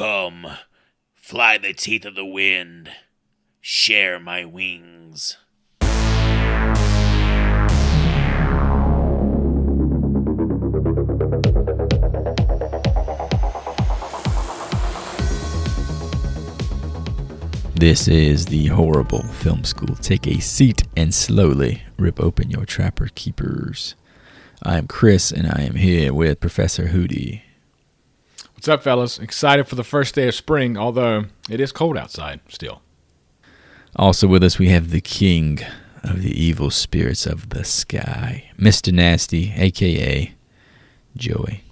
Come, fly the teeth of the wind, share my wings. This is the Horrible Film School. Take a seat and slowly rip open your Trapper Keepers. I am Chris, and I am here with Professor Hootie. What's up, fellas? Excited for the first day of spring, although it is cold outside still. Also with us, we have the king of the evil spirits of the sky, Mr. Nasty, a.k.a. Joey.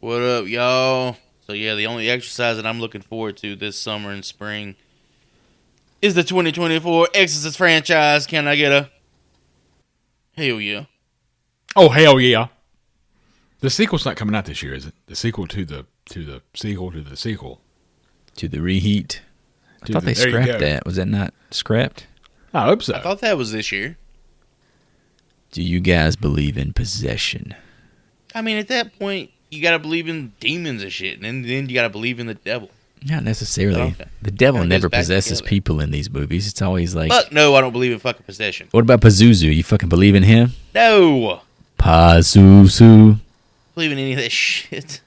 What up, y'all? So yeah, the only exercise that I'm looking forward to this summer and spring is the 2024 Exorcist franchise. Can I get a hell yeah? Oh, hell yeah. The sequel's not coming out this year, is it? The sequel to the sequel to the sequel. To the reheat. I thought they scrapped that. Was that not scrapped? I hope so. I thought that was this year. Do you guys believe in possession? I mean, at that point, you gotta believe in demons and shit, and then you gotta believe in the devil. Not necessarily. Okay. The devil Kinda never goes back possesses together. people in these movies. It's always like... Fuck no, I don't believe in fucking possession. What about Pazuzu? You fucking believe in him? No! Pazuzu. Believe in any of that shit.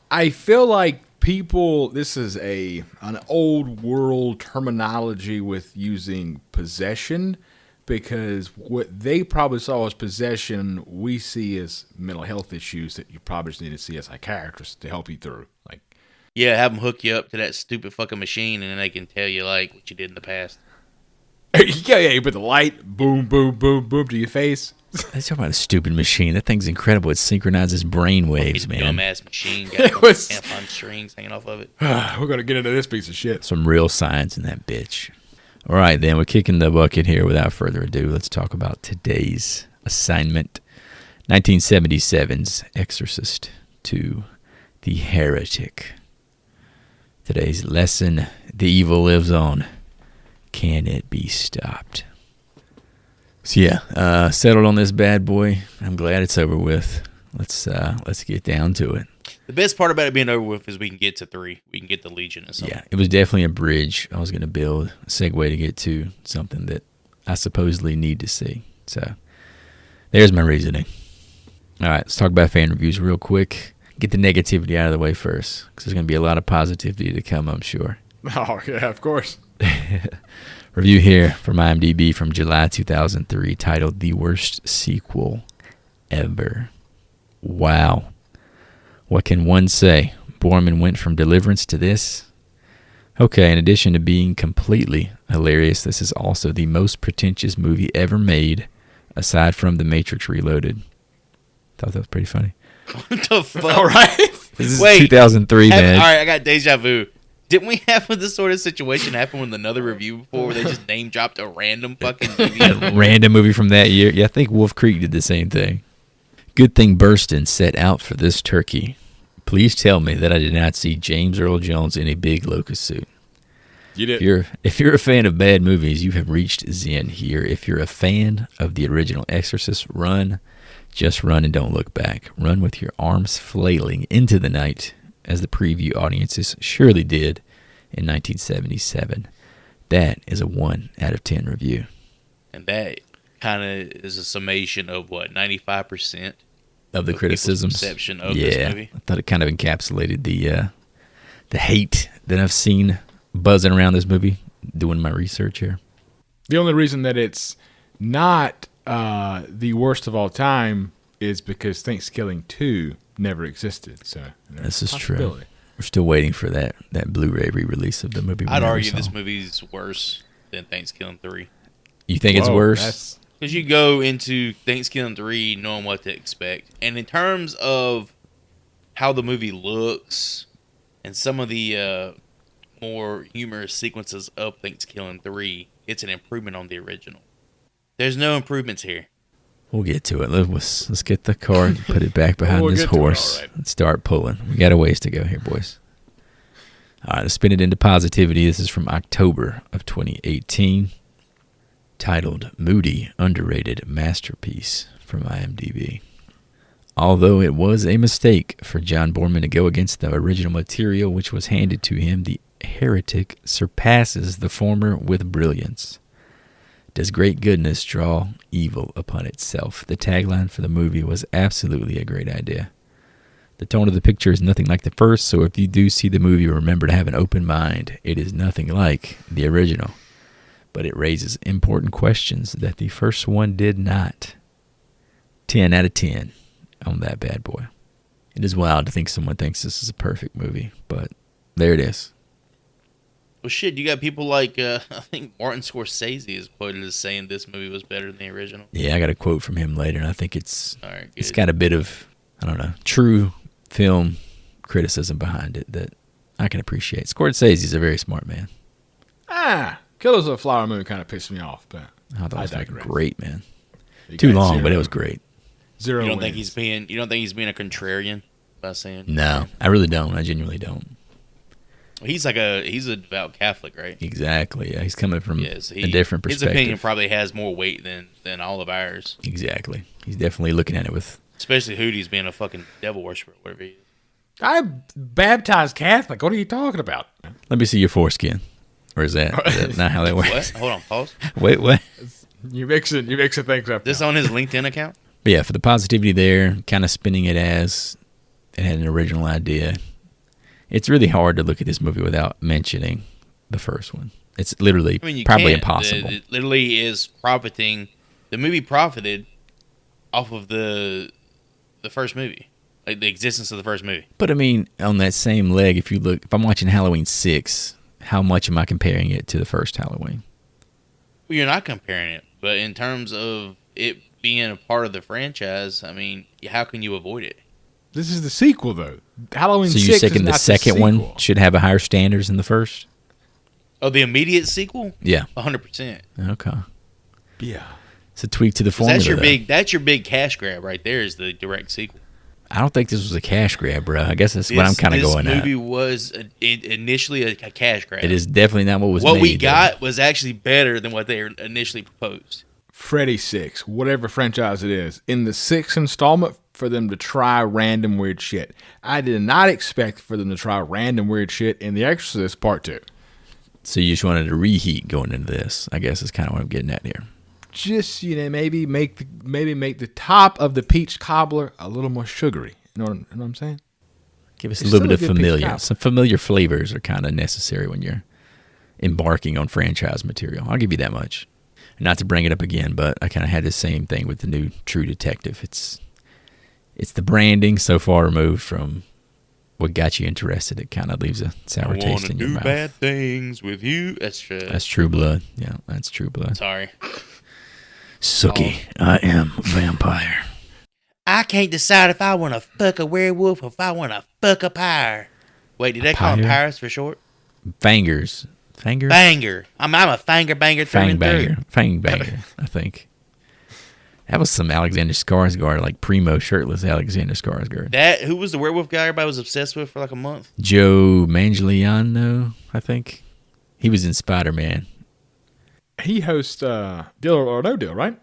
I feel like people, this is an old world terminology with using possession, because what they probably saw as possession, we see as mental health issues that you probably just need to see a psychiatrist to help you through. Like, Yeah, have them hook you up to that stupid fucking machine, and then they can tell you, like, what you did in the past. yeah, you put the light, boom, boom, boom, boom to your face. Let's talk about a stupid machine. That thing's incredible. It synchronizes brain waves, man. Dumbass machine got It was- tampon strings hanging off of it. We're going to get into this piece of shit. Some real science in that bitch. All right, then. We're kicking the bucket here. Without further ado, let's talk about today's assignment. 1977's Exorcist 2, The Heretic. Today's lesson, the evil lives on. Can it be stopped? So yeah, settled on this bad boy. I'm glad it's over with. Let's get down to it. The best part about it being over with is we can get to 3. We can get the Legion or something. Yeah, it was definitely a bridge. I was going to build a segue to get to something that I supposedly need to see. So there's my reasoning. All right, let's talk about fan reviews real quick. Get the negativity out of the way first, because there's going to be a lot of positivity to come, I'm sure. Oh, yeah, of course. Review here from IMDb from July 2003, titled The Worst Sequel Ever. Wow. What can one say? Borman went from Deliverance to this? Okay, in addition to being completely hilarious, this is also the most pretentious movie ever made, aside from The Matrix Reloaded. Thought that was pretty funny. What the fuck? All right. This is Wait, 2003, man. All right, I got deja vu. Didn't we have this sort of situation happen with another review before where they just name dropped a random fucking movie? A random movie from that year. Yeah, I think Wolf Creek did the same thing. Good thing Burston set out for this turkey. Please tell me that I did not see James Earl Jones in a big locust suit. You did. If you're a fan of bad movies, you have reached Zen here. If you're a fan of the original Exorcist, run. Just run and don't look back. Run with your arms flailing into the night, as the preview audiences surely did in 1977. That is a 1 out of 10 review. And that kind of is a summation of, 95%? Of the criticisms. Perception of this movie. I thought it kind of encapsulated the hate that I've seen buzzing around this movie, doing my research here. The only reason that it's not the worst of all time is because Thanksgiving 2 never existed. So this is true. We're still waiting for that Blu-ray re-release of the movie. I'd argue this movie's worse than Thanksgiving 3. You think it's worse? Because you go into Thanksgiving 3 knowing what to expect. And in terms of how the movie looks and some of the more humorous sequences of Thanksgiving 3, it's an improvement on the original. There's no improvements here. We'll get to it. Let's get the car, put it back behind this horse, right. and start pulling. We got a ways to go here, boys. All right, let's spin it into positivity. This is from October of 2018, titled Moody Underrated Masterpiece from IMDb. Although it was a mistake for John Boorman to go against the original material which was handed to him, the Heretic surpasses the former with brilliance. Does great goodness draw evil upon itself? The tagline for the movie was absolutely a great idea. The tone of the picture is nothing like the first, so if you do see the movie, remember to have an open mind. It is nothing like the original, but it raises important questions that the first one did not. 10 out of 10 on that bad boy. It is wild to think someone thinks this is a perfect movie, but there it is. Well, shit, you got people like, I think Martin Scorsese is quoted as saying this movie was better than the original. Yeah, I got a quote from him later, and I think it's It's got a bit of, I don't know, true film criticism behind it that I can appreciate. Scorsese's a very smart man. Killers of the Flower Moon kind of pissed me off, but I thought it was digress. great, man. You Too got long, zero. but it was great. Zero. You don't think wins. you don't think he's being a contrarian by saying? No, I really don't. I genuinely don't. He's a devout Catholic, right? Exactly. Yeah, he's coming from Yeah, so a different perspective. His opinion probably has more weight than all of ours. Exactly. He's definitely looking at it with. Especially Hootie's being a fucking devil worshiper, whatever he is. I'm baptized Catholic. What are you talking about? Let me see your foreskin. Or is that not how that works? What? Hold on, pause. Wait, what? You mixing things up. This now. on his LinkedIn account? But yeah, for the positivity there, kind of spinning it as it had an original idea. It's really hard to look at this movie without mentioning the first one. It's literally You probably can't. impossible. It literally is profiting. The movie profited off of the first movie, like the existence of the first movie. But I mean, on that same leg, if I'm watching Halloween 6, how much am I comparing it to the first Halloween? Well, you're not comparing it, but in terms of it being a part of the franchise, I mean, how can you avoid it? This is the sequel, though. Halloween So 6 you're is saying the not second sequel. one should have a higher standards than the first? Oh, the immediate sequel? Yeah. 100%. Okay. Yeah. It's a tweak to the formula. That's your big cash grab right there. Is the direct sequel. I don't think this was a cash grab, bro. I guess that's what I'm kind of going at. This movie was initially a cash grab. It is definitely not what was What made, we though. got was actually better than what they initially proposed. Freddy 6, whatever franchise it is, in the sixth installment for them to try random weird shit. I did not expect for them to try random weird shit in The Exorcist Part 2. So you just wanted to reheat going into this, I guess is kind of what I'm getting at here. Just, maybe make the top of the peach cobbler a little more sugary. You know what I'm saying? Give us It's a little still bit a of good piece of familiar. cobbler. Some familiar flavors are kind of necessary when you're embarking on franchise material. I'll give you that much. Not to bring it up again, but I kind of had the same thing with the new True Detective. It's the branding so far removed from what got you interested. It kind of leaves a sour taste in your mouth. do bad things with you. That's true. That's True Blood. Yeah, that's True Blood. Sorry. Sookie, I am a vampire. I can't decide if I want to fuck a werewolf or if I want to fuck a pyre. Wait, did they call them pyre? pyres for short? Fangers. Fanger? Banger. I'm a fanger banger through Fang and through. banger. Fang banger, I think. That was some Alexander Skarsgård, like primo shirtless Alexander Skarsgård. Who was the werewolf guy everybody was obsessed with for like a month? Joe Manganiello, I think. He was in Spider-Man. He hosts Deal or No Deal, right?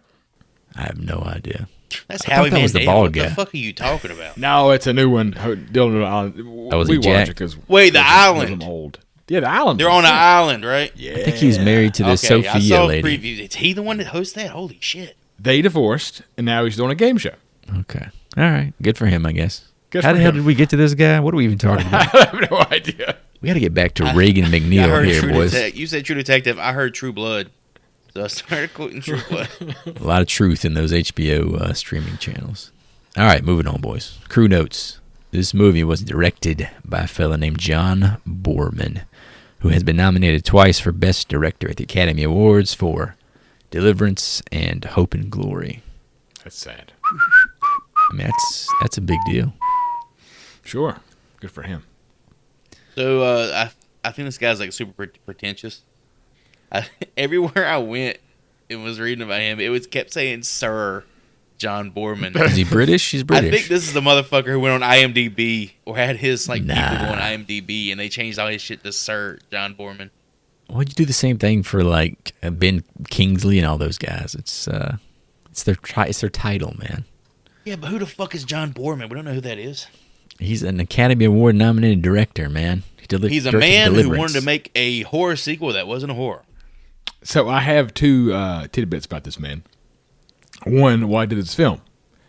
I have no idea. That's I thought Howie that was the Mandel. bald What guy. the fuck are you talking about? No, it's a new one. Deal or No Island. was we it watch Jack? it because Wait, the island. I'm old. Yeah, the island. They're on an island, right? Yeah. I think he was married to the I Sophia saw lady. previews. Is he the one that hosts that? Holy shit. They divorced, and now he's doing a game show. Okay. All right. Good for him, I guess. Good How for the hell him. did we get to this guy? What are we even talking about? I have no idea. We got to get back to Reagan I McNeil heard here, True boys. You said True Detective. I heard True Blood. So I started quoting True Blood. A lot of truth in those HBO streaming channels. All right, moving on, boys. Crew notes. This movie was directed by a fella named John Boorman, who has been nominated twice for Best Director at the Academy Awards for Deliverance and Hope and Glory. That's sad. I mean, that's a big deal. Sure. Good for him. So I think this guy's like super pretentious. Everywhere I went and was reading about him, it kept saying Sir John Boorman. Is he British? He's I British. think this is the motherfucker who went on IMDb or had his people go Nah. on IMDb and they changed all his shit to Sir John Boorman. Well, you do the same thing for like Ben Kingsley and all those guys. It's their title, man. Yeah, but who the fuck is John Boorman? We don't know who that is. He's an Academy Award nominated director, man. He's a man who wanted to make a horror sequel that wasn't a horror. So I have two tidbits about this man. One, why did this film?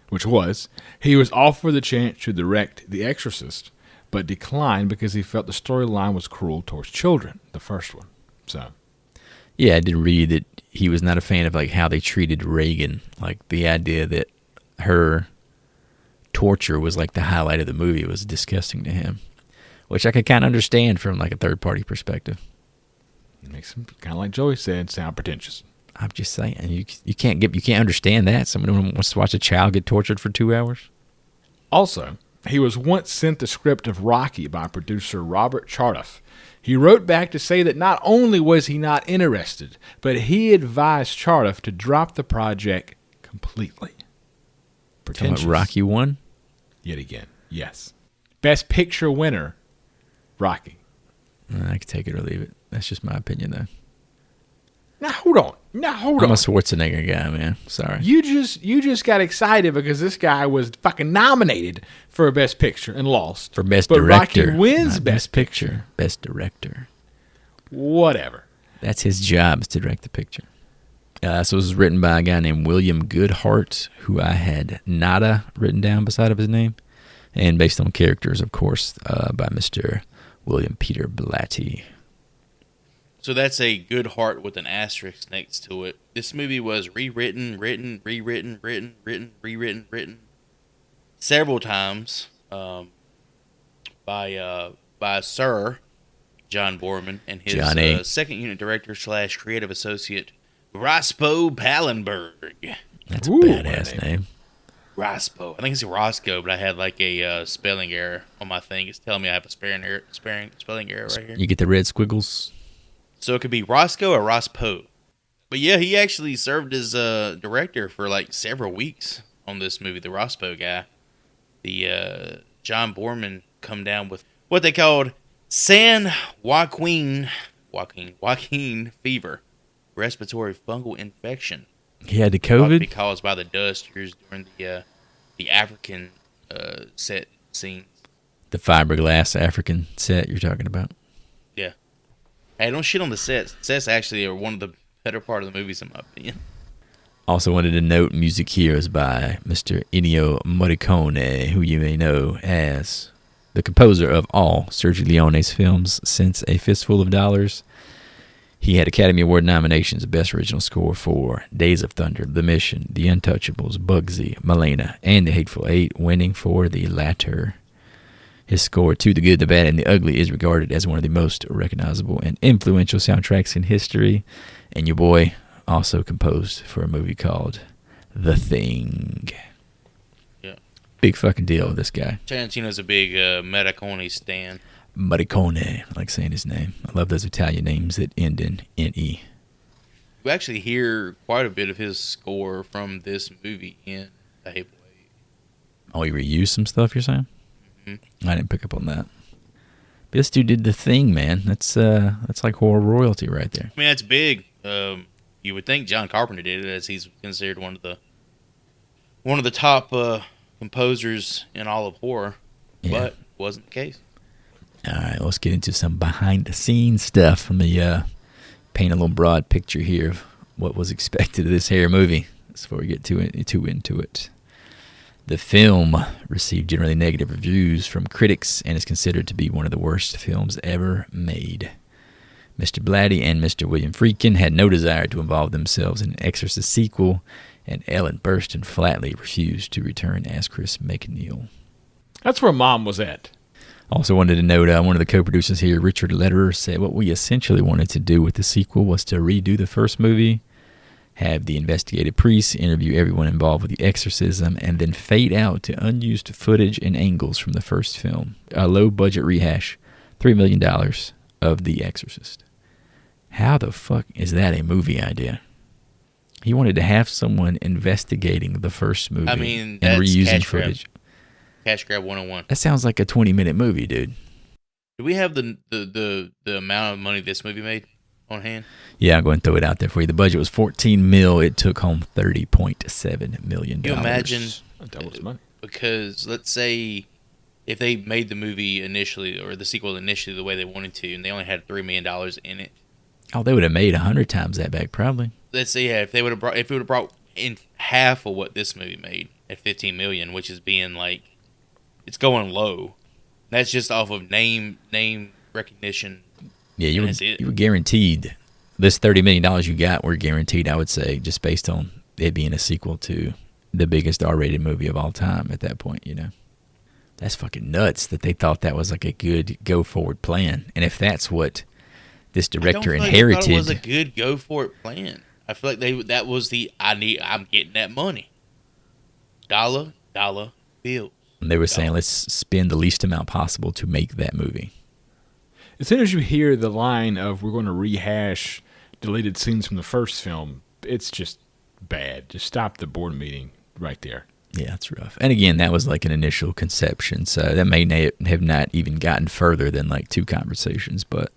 Which was, he was offered the chance to direct The Exorcist, but declined because he felt the storyline was cruel towards children, the first one. So, yeah, I did read that he was not a fan of like how they treated Reagan, like the idea that her torture was like the highlight of the movie was disgusting to him, which I could kind of understand from like a third party perspective. It makes him kind of like Joey said, sound pretentious. I'm just saying, you can't understand that. Someone wants to watch a child get tortured for 2 hours. Also, he was once sent the script of Rocky by producer Robert Chartoff. He wrote back to say that not only was he not interested, but he advised Chartoff to drop the project completely. Pretentious. Rocky 1? Yet again, yes. Best Picture winner, Rocky. I can take it or leave it. That's just my opinion, though. Now hold on. I'm a Schwarzenegger guy, man. Sorry. You just got excited because this guy was fucking nominated for Best Picture and lost. For Best but Director. Rocky wins not Best Picture. Best Director. Whatever. That's his job, is to direct the picture. So it was written by a guy named William Goodhart, who I had nada written down beside of his name. And based on characters, of course, by Mr. William Peter Blatty. So that's a good heart with an asterisk next to it. This movie was rewritten several times by Sir John Boorman and his second unit director / creative associate Rospo Pallenberg. That's a badass name. Rospo. I think it's Roscoe, but I had like a spelling error on my thing. It's telling me I have a spelling error right here. You get the red squiggles. So it could be Roscoe or Rospo. But yeah, he actually served as director for like several weeks on this movie, the Rospo guy. The John Boorman come down with what they called San Joaquin fever, respiratory fungal infection. He had the Thought to COVID? be caused by the dust used during the African set scenes. The fiberglass African set you're talking about? Yeah. Hey, don't shit on the sets. Sets actually are one of the better part of the movies, in my opinion. Also wanted to note music here is by Mr. Ennio Morricone, who you may know as the composer of all Sergio Leone's films since A Fistful of Dollars. He had Academy Award nominations, Best Original Score for Days of Thunder, The Mission, The Untouchables, Bugsy, Malena, and The Hateful Eight, winning for the latter. His score, To the Good, the Bad, and the Ugly, is regarded as one of the most recognizable and influential soundtracks in history. And your boy also composed for a movie called The Thing. Yeah. Big fucking deal with this guy. Tarantino's a big Morricone stan. Morricone, I like saying his name. I love those Italian names that end in N-E. We actually hear quite a bit of his score from this movie in The Hateful Eight. Oh, he reused some stuff, you're saying? Mm-hmm. I didn't pick up on that. But this dude did The Thing, man. That's like horror royalty right there. I mean, that's big. You would think John Carpenter did it, as he's considered one of the top composers in all of horror, but wasn't the case. All right, let's get into some behind-the-scenes stuff. Let me paint a little broad picture here of what was expected of this hair movie before we get too into it. The film received generally negative reviews from critics and is considered to be one of the worst films ever made. Mr. Blatty and Mr. William Friedkin had no desire to involve themselves in an Exorcist sequel, and Ellen Burstyn flatly refused to return as Chris McNeil. That's where Mom was at. Also wanted to note, one of the co-producers here, Richard Lederer, said what we essentially wanted to do with the sequel was to redo the first movie, have the investigative priests interview everyone involved with the exorcism, and then fade out to unused footage and angles from the first film. A low-budget rehash, $3 million of The Exorcist. How the fuck is that a movie idea? He wanted to have someone investigating the first movie and that's reusing footage. Cash grab 101. That sounds like a 20-minute movie, dude. Do we have the amount of money this movie made on hand? Yeah, I'm going to throw it out there for you. The budget was $14 million. It took home $30.7 million. Can you imagine Double its money. Because let's say if they made the movie initially or the sequel initially the way they wanted to, and they only had $3 million in it. Oh, they would have made 100 times that back, probably. Let's say if it would have brought in half of what this movie made at $15 million, which is being like, it's going low. That's just off of name recognition. Yeah, you were guaranteed this $30 million you got. Were guaranteed, I would say, just based on it being a sequel to the biggest R-rated movie of all time at that point. You know, that's fucking nuts that they thought that was like a good go forward plan. And if that's what this director inherited, I thought it was a good go for it plan. I feel like that was I'm getting that money. Dollar bill. And they were saying, let's spend the least amount possible to make that movie. As soon as you hear the line of we're going to rehash deleted scenes from the first film, it's just bad. Just stop the board meeting right there. Yeah, that's rough. And again, that was like an initial conception, so that may have not even gotten further than like 2 conversations, but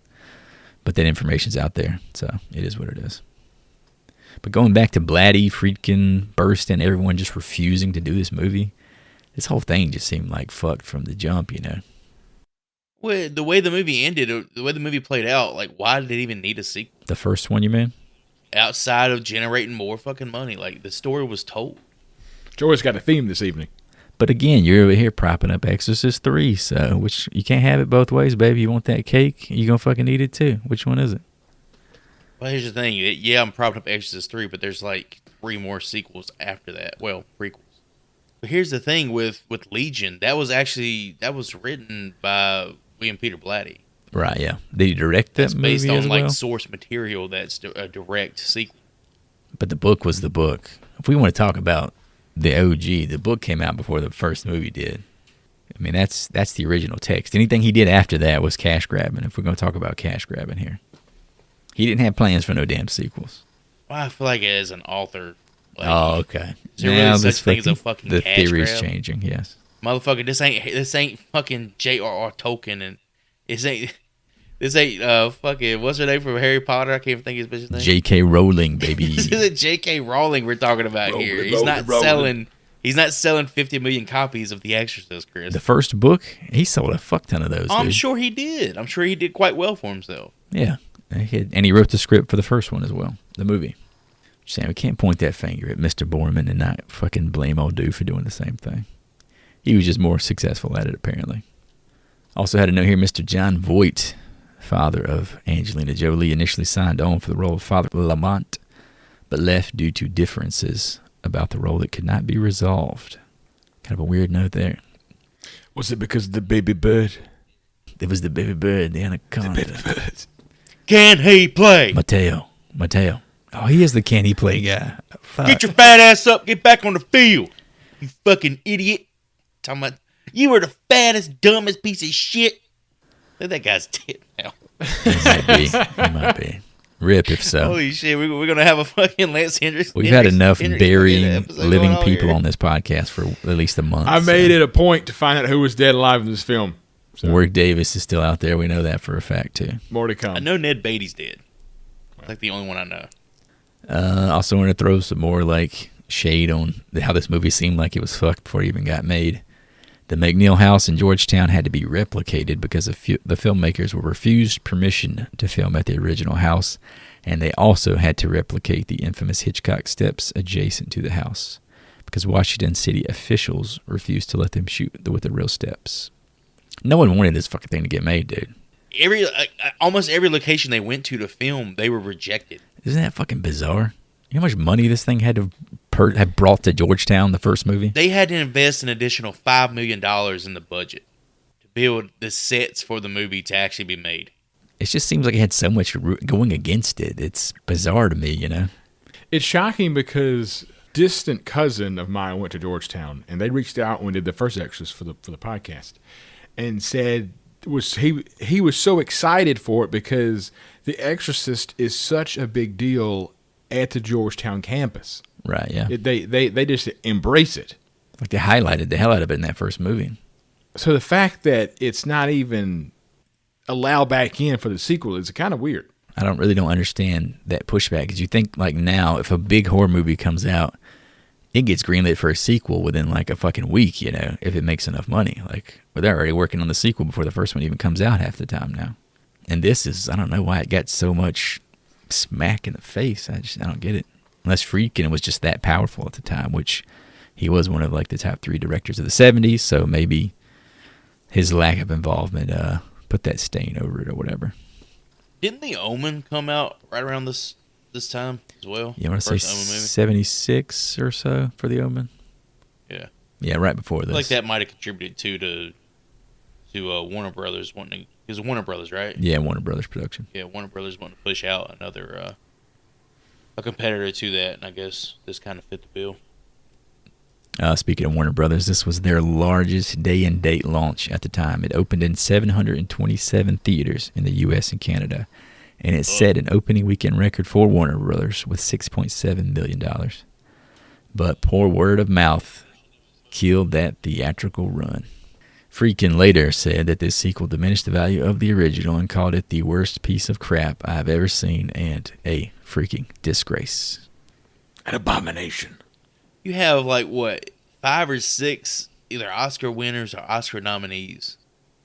that information's out there, so it is what it is. But going back to Blatty, Friedkin, Burst, and everyone just refusing to do this movie, this whole thing just seemed like fucked from the jump, you know? Well, the way the movie ended, the way the movie played out, like, why did it even need a sequel? The first one, you mean? Outside of generating more fucking money. Like, the story was told. Joy's got a theme this evening. But again, you're over here propping up Exorcist 3, so which you can't have it both ways, baby. You want that cake, you gonna fucking eat it too. Which one is it? Well, here's the thing. Yeah, I'm propping up Exorcist 3, but there's like 3 more sequels after that. Well, prequels. But here's the thing with Legion. That was written by William Peter Blatty. Right, yeah. Did he direct that movie based on as well? like source material that's a direct sequel. But the book was the book. If we want to talk about the OG, the book came out before the first movie did. I mean, that's the original text. Anything he did after that was cash grabbing, if we're going to talk about cash grabbing here. He didn't have plans for no damn sequels. Well, I feel like as an author. Like, oh, okay. Is there really such thing as a fucking the cash theory's grab? changing, yes. Motherfucker, this ain't fucking J.R.R. Tolkien, and this ain't fucking, what's her name from Harry Potter? I can't even think of his bitch's name. J.K. Rowling, baby. This isn't J.K. Rowling we're talking about here. He's not selling 50 million copies of The Exorcist, Chris. The first book, he sold a fuck ton of those. I'm sure he did. I'm sure he did quite well for himself. Yeah, and he wrote the script for the first one as well, the movie. Just saying, we can't point that finger at Mr. Borman and not fucking blame old dude for doing the same thing. He was just more successful at it, apparently. Also had a note here, Mr. John Voight, father of Angelina Jolie, initially signed on for the role of Father Lamont, but left due to differences about the role that could not be resolved. Kind of a weird note there. Was it because of the baby bird? It was the baby bird, the anaconda. The baby bird. Can he play? Mateo. Oh, he is the can he play guy. Fuck. Get your fat ass up. Get back on the field. You fucking idiot. Talking about, you were the fattest, dumbest piece of shit. Look at that guy's dead now. He might be. Rip if so. Holy shit, we're going to have a fucking Lance Hendricks. We've had enough burying living people here on this podcast for at least a month. I made it a point to find out who was dead alive in this film. So. Warwick Davis is still out there. We know that for a fact, too. More to come. I know Ned Beatty's dead. That's like the only one I know. Also want to throw some more like shade on how this movie seemed like it was fucked before it even got made. The McNeil house in Georgetown had to be replicated because the filmmakers were refused permission to film at the original house, and they also had to replicate the infamous Hitchcock steps adjacent to the house because Washington City officials refused to let them shoot with the real steps. No one wanted this fucking thing to get made, dude. Almost every location they went to film, they were rejected. Isn't that fucking bizarre? You know how much money this thing had to have brought to Georgetown, the first movie? They had to invest an additional $5 million in the budget to build the sets for the movie to actually be made. It just seems like it had so much going against it. It's bizarre to me, you know? It's shocking because distant cousin of mine went to Georgetown, and they reached out when we did the first Exorcist for the podcast, and said he was so excited for it because The Exorcist is such a big deal at the Georgetown campus. Right, yeah. They just embrace it. Like they highlighted the hell out of it in that first movie. So the fact that it's not even allowed back in for the sequel is kind of weird. I don't understand that pushback because you think like now if a big horror movie comes out it gets greenlit for a sequel within like a fucking week, you know, if it makes enough money. Like, but they're already working on the sequel before the first one even comes out half the time now. And this is, I don't know why it got so much smack in the face. I don't get it. Unless Friedkin was just that powerful at the time, which he was one of like the top 3 directors of the 70s, so maybe his lack of involvement put that stain over it or whatever. Didn't The Omen come out right around this time as well? You want to say 76 or so for The Omen? Yeah. Yeah, right before this. Like that might have contributed to Warner Brothers wanting to, because Warner Brothers, right? Yeah, Warner Brothers production. Yeah, Warner Brothers wanting to push out another a competitor to that, and I guess this kind of fit the bill. Speaking of Warner Brothers, this was their largest day-and-date launch at the time. It opened in 727 theaters in the U.S. and Canada, and it set an opening weekend record for Warner Brothers with $6.7 million. But poor word of mouth killed that theatrical run. Friedkin later said that this sequel diminished the value of the original and called it the worst piece of crap I've ever seen and a freaking disgrace. An abomination. You have like what, 5 or 6 either Oscar winners or Oscar nominees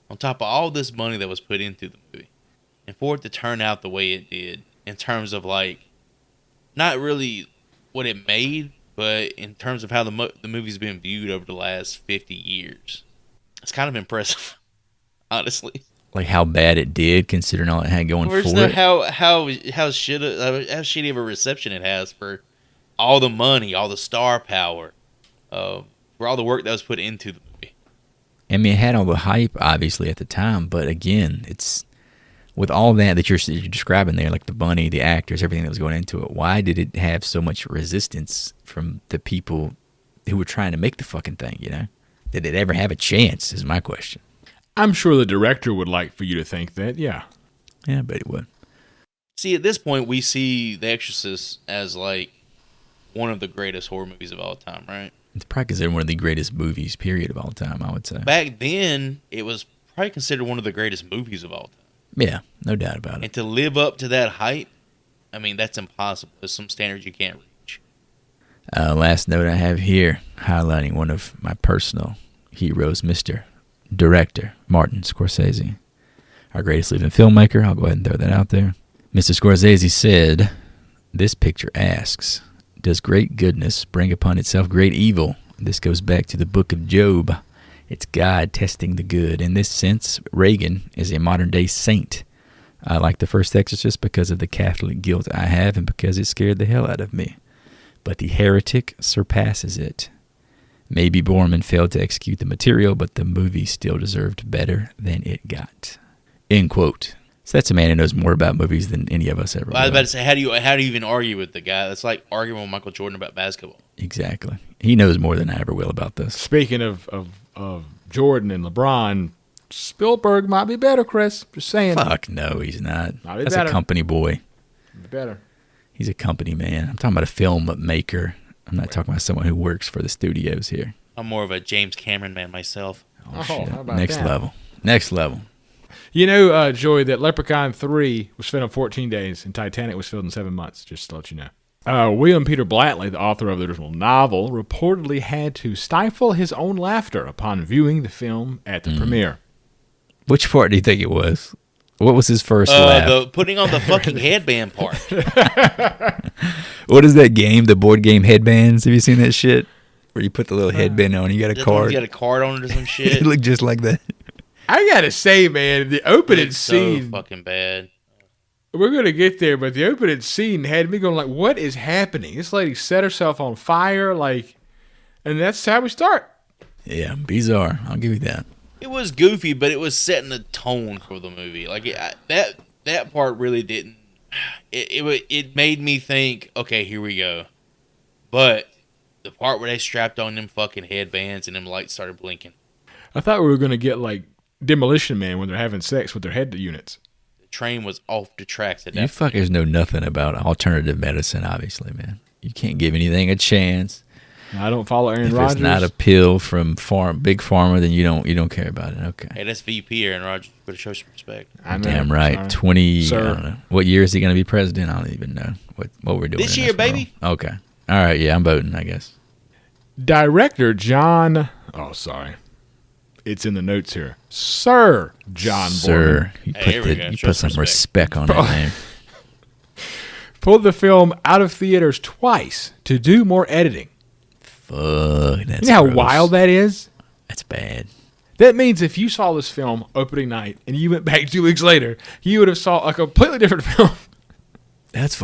on top of all this money that was put into the movie, and for it to turn out the way it did in terms of like not really what it made, but in terms of how the movie's been viewed over the last 50 years, it's kind of impressive, honestly. Like how bad it did, considering all it had going for it. How shitty of a reception it has for all the money, all the star power, for all the work that was put into the movie. I mean, it had all the hype, obviously, at the time, but again, it's with all that you're describing there, like the money, the actors, everything that was going into it, why did it have so much resistance from the people who were trying to make the fucking thing, you know? Did it ever have a chance, is my question. I'm sure the director would like for you to think that, yeah. Yeah, I bet it would. See, at this point, we see The Exorcist as, like, one of the greatest horror movies of all time, right? It's probably considered one of the greatest movies, period, of all time, I would say. Back then, it was probably considered one of the greatest movies of all time. Yeah, no doubt about it. And to live up to that hype, I mean, that's impossible. There's some standards you can't reach. Last note I have here, highlighting one of my personal heroes, Mr. Director Martin Scorsese. Our greatest living filmmaker, I'll go ahead and throw that out there. Mr. Scorsese said, "This picture asks, does great goodness bring upon itself great evil? This goes back to the book of Job. It's God testing the good. In this sense, Reagan is a modern-day saint. I like the first Exorcist because of the Catholic guilt I have and because it scared the hell out of me. But the Heretic surpasses it. Maybe Borman failed to execute the material, but the movie still deserved better than it got." End quote. So that's a man who knows more about movies than any of us ever will. I was about to say, how do you even argue with the guy? That's like arguing with Michael Jordan about basketball. Exactly. He knows more than I ever will about this. Speaking of Jordan and LeBron, Spielberg might be better, Chris. Just saying. Fuck no, he's not. That's better. a company boy. Better. He's a company man. I'm talking about a film maker. I'm not talking about someone who works for the studios here. I'm more of a James Cameron man myself. Oh shit. How about Next that? level. Next level. You know, Joey, that Leprechaun 3 was filmed in 14 days and Titanic was filmed in 7 months, just to let you know. William Peter Blatty, the author of the original novel, reportedly had to stifle his own laughter upon viewing the film at the premiere. Which part do you think it was? What was his first laugh? The putting on the fucking headband part. What is that game? The board game Headbands? Have you seen that shit? Where you put the little headband on and you got a card? You got a card on it or some shit. It looked just like that. I gotta say, man, the opening scene. So fucking bad. We're gonna get there, but the opening scene had me going like, "What is happening?" This lady set herself on fire, like, and that's how we start. Yeah, bizarre. I'll give you that. It was goofy, but it was setting the tone for the movie. Like that part really didn't. It made me think, okay, here we go. But the part where they strapped on them fucking headbands and them lights started blinking. I thought we were gonna get like Demolition Man when they're having sex with their head units. The train was off the tracks at that You fuckers know nothing about alternative medicine, obviously, man. You can't give anything a chance. I don't follow Aaron If Rodgers. it's not a pill from Big Pharma, then you don't care about it. Okay. Hey, that's VP Aaron Rodgers. Better show some respect. I know, Damn right. sorry. 20. Sir. I don't know. What year is he going to be president? I don't even know what we're doing This in year, world. baby. Okay. All right. Yeah, I'm voting, I guess. Director John. Oh, sorry. It's in the notes here. Sir John Sir, Boorman you put some respect on that name. pulled the film out of theaters twice to do more editing. Fuck, that's You know how gross. wild that is? That's bad. That means if you saw this film opening night and you went back 2 weeks later, you would have saw a completely different film. That's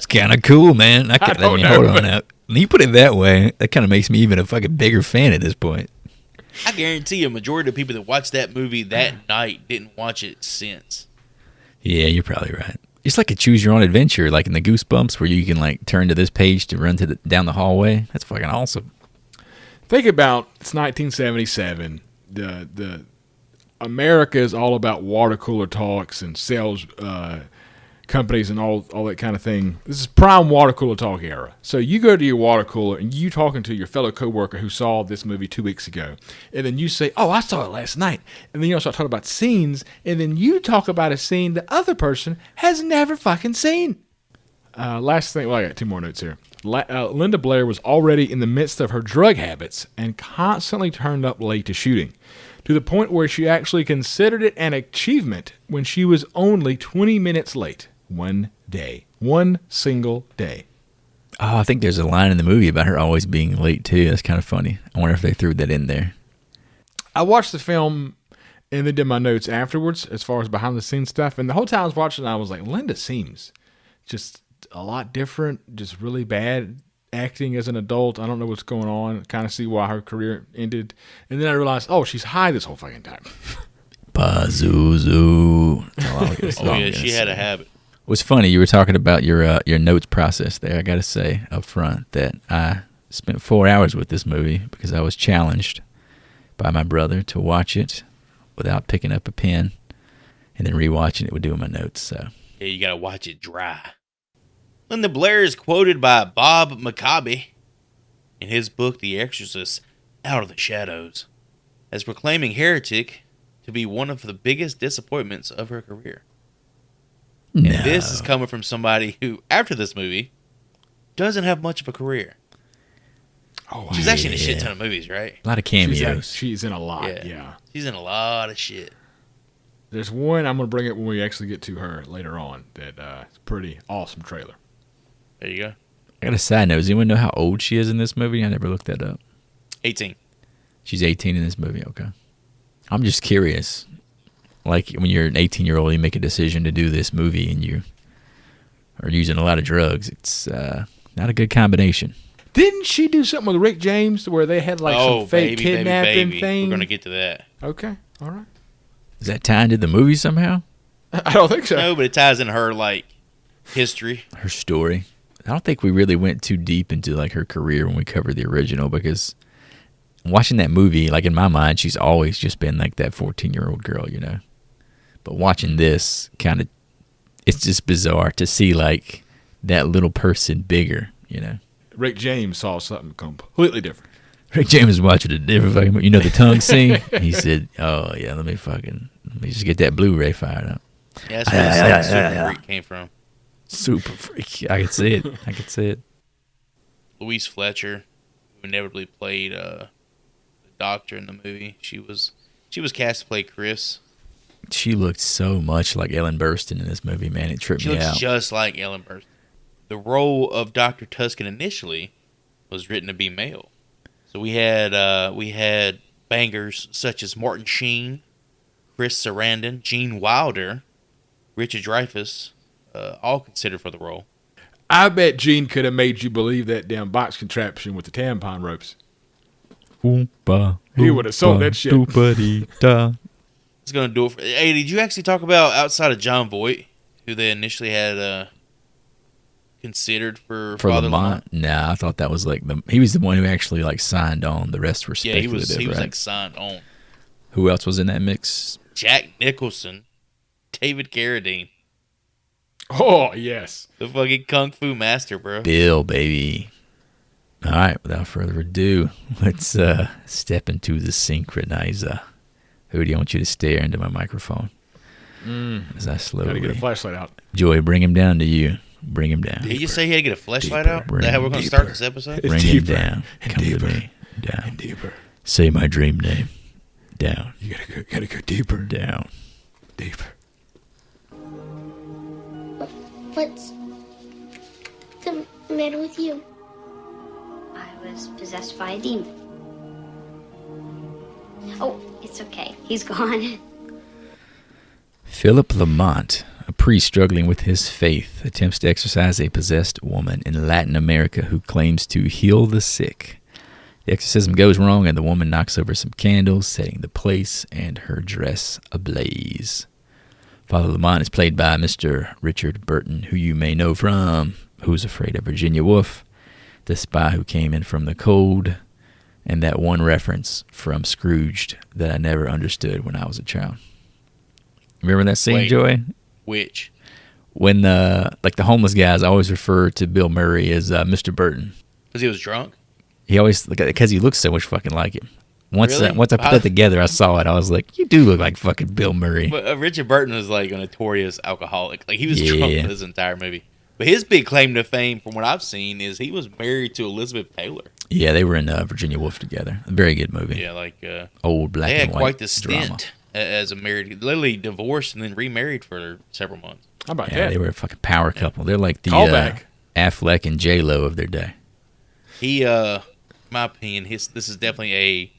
kind of cool, man. Hold on now. When you put it that way, that kind of makes me even a fucking bigger fan at this point. I guarantee a majority of people that watched that movie that night didn't watch it since. Yeah, you're probably right. It's like a choose your own adventure, like in the Goosebumps, where you can like turn to this page to run down the hallway. That's fucking awesome. Think about it's 1977. The America is all about water cooler talks and sales companies and all that kind of thing. This is prime water cooler talk era. So you go to your water cooler and you talking to your fellow coworker who saw this movie 2 weeks ago, and then you say, "Oh, I saw it last night," and then you start talking about scenes, and then you talk about a scene the other person has never fucking seen. Last thing, well, I got 2 more notes here. Linda Blair was already in the midst of her drug habits and constantly turned up late to shooting, to the point where she actually considered it an achievement when she was only 20 minutes late. One single day. Oh, I think there's a line in the movie about her always being late too. That's kind of funny. I wonder if they threw that in there. I watched the film and then did my notes afterwards as far as behind the scenes stuff. And the whole time I was watching, I was like, Linda seems just a lot different, just really bad acting as an adult. I don't know what's going on. Kind of see why her career ended. And then I realized, oh, she's high this whole fucking time. Pazuzu. Oh, yeah, she had a habit. What's funny, you were talking about your notes process there. I got to say up front that I spent 4 hours with this movie because I was challenged by my brother to watch it without picking up a pen and then rewatching it with doing my notes. So Yeah, you gotta watch it dry. Linda Blair is quoted by Bob Maccabi in his book The Exorcist, Out of the Shadows, as proclaiming Heretic to be one of the biggest disappointments of her career. no. And this is coming from somebody who, after this movie, doesn't have much of a career. Oh, She's actually in a shit ton of movies, right? A lot of cameos. She's in a lot, yeah. She's in a lot of shit. There's one, I'm going to bring it when we actually get to her later on, that it's a pretty awesome trailer. There you go. I got a side note. Does anyone know how old she is in this movie? I never looked that up. 18. She's 18 in this movie. Okay. I'm just curious. Like when you're an 18-year-old, you make a decision to do this movie and you are using a lot of drugs. It's not a good combination. Didn't she do something with Rick James where they had like some fake kidnapping thing? We're going to get to that. Okay, all right. Is that tied into the movie somehow? I don't think so. No, but it ties in her, like, history. Her story. I don't think we really went too deep into like her career when we covered the original because watching that movie, like in my mind, she's always just been like that 14-year-old girl, you know. But watching this kind of, it's just bizarre to see like that little person bigger, you know. Rick James saw something completely different. Rick James was watching a different fucking, you know, the tongue scene. He said, "Oh yeah, let me just get that Blu-ray fired up." Yeah, that's where the Super Freak came from. Super freak. I could see it. I could see it. Louise Fletcher, who inevitably played the doctor in the movie, she was cast to play Chris. She looked so much like Ellen Burstyn in this movie, man. It tripped She me looks out. just like Ellen Burstyn. The role of Dr. Tuscan initially was written to be male. So we had bangers such as Martin Sheen, Chris Sarandon, Gene Wilder, Richard Dreyfuss, all considered for the role. I bet Gene could have made you believe that damn box contraption with the tampon ropes. Oompa, He would have sold that shit. Doop-a-dee-da. It's going to do it for... Hey, did you actually talk about outside of John Voight, who they initially had considered for Father Lamont? Nah, I thought that was like he was the one who actually like signed on. The rest were Yeah, he was speculative, right? like signed on. Who else was in that mix? Jack Nicholson, David Carradine, Oh, yes. the fucking kung fu master, bro. Bill, baby. All right, without further ado, let's step into the synchronizer. Who do you want you to stare into my microphone? As I Gotta slowly... get a flashlight out. Joy, bring him down to you. Bring him down. Did he just say he had to get a flashlight Deeper. out? Is that how we're going to Deeper. start this episode? Bring him down. and Come deeper to me. Down. and deeper. Say my dream name. Down. You gotta go deeper. Down. Deeper. What's the matter with you? I was possessed by a demon. Oh, it's okay. He's gone. Philip Lamont, a priest struggling with his faith, attempts to exorcise a possessed woman in Latin America who claims to heal the sick. The exorcism goes wrong and the woman knocks over some candles, setting the place and her dress ablaze. Father Lamont is played by Mr. Richard Burton, who you may know from Who's Afraid of Virginia Woolf, The Spy Who Came In From the Cold, and that one reference from Scrooged that I never understood when I was a child. Remember that scene, Wait. Joy? Which? When the homeless guys always refer to Bill Murray as Mr. Burton. Because he was drunk? He always, because he looks so much fucking like him. Once Really? once I put that together, I saw it. I was like, you do look like fucking Bill Murray. But Richard Burton was like a notorious alcoholic. Like he was Yeah. drunk this entire movie. But his big claim to fame, from what I've seen, is he was married to Elizabeth Taylor. Yeah, they were in Virginia Woolf together. A very good movie. Yeah, like Old black they had and white quite the drama. stint as a married, literally divorced and then remarried for several months. How about Yeah, that? they were a fucking power couple. They're like the Callback. Affleck and J-Lo of their day. He, my opinion, this is definitely a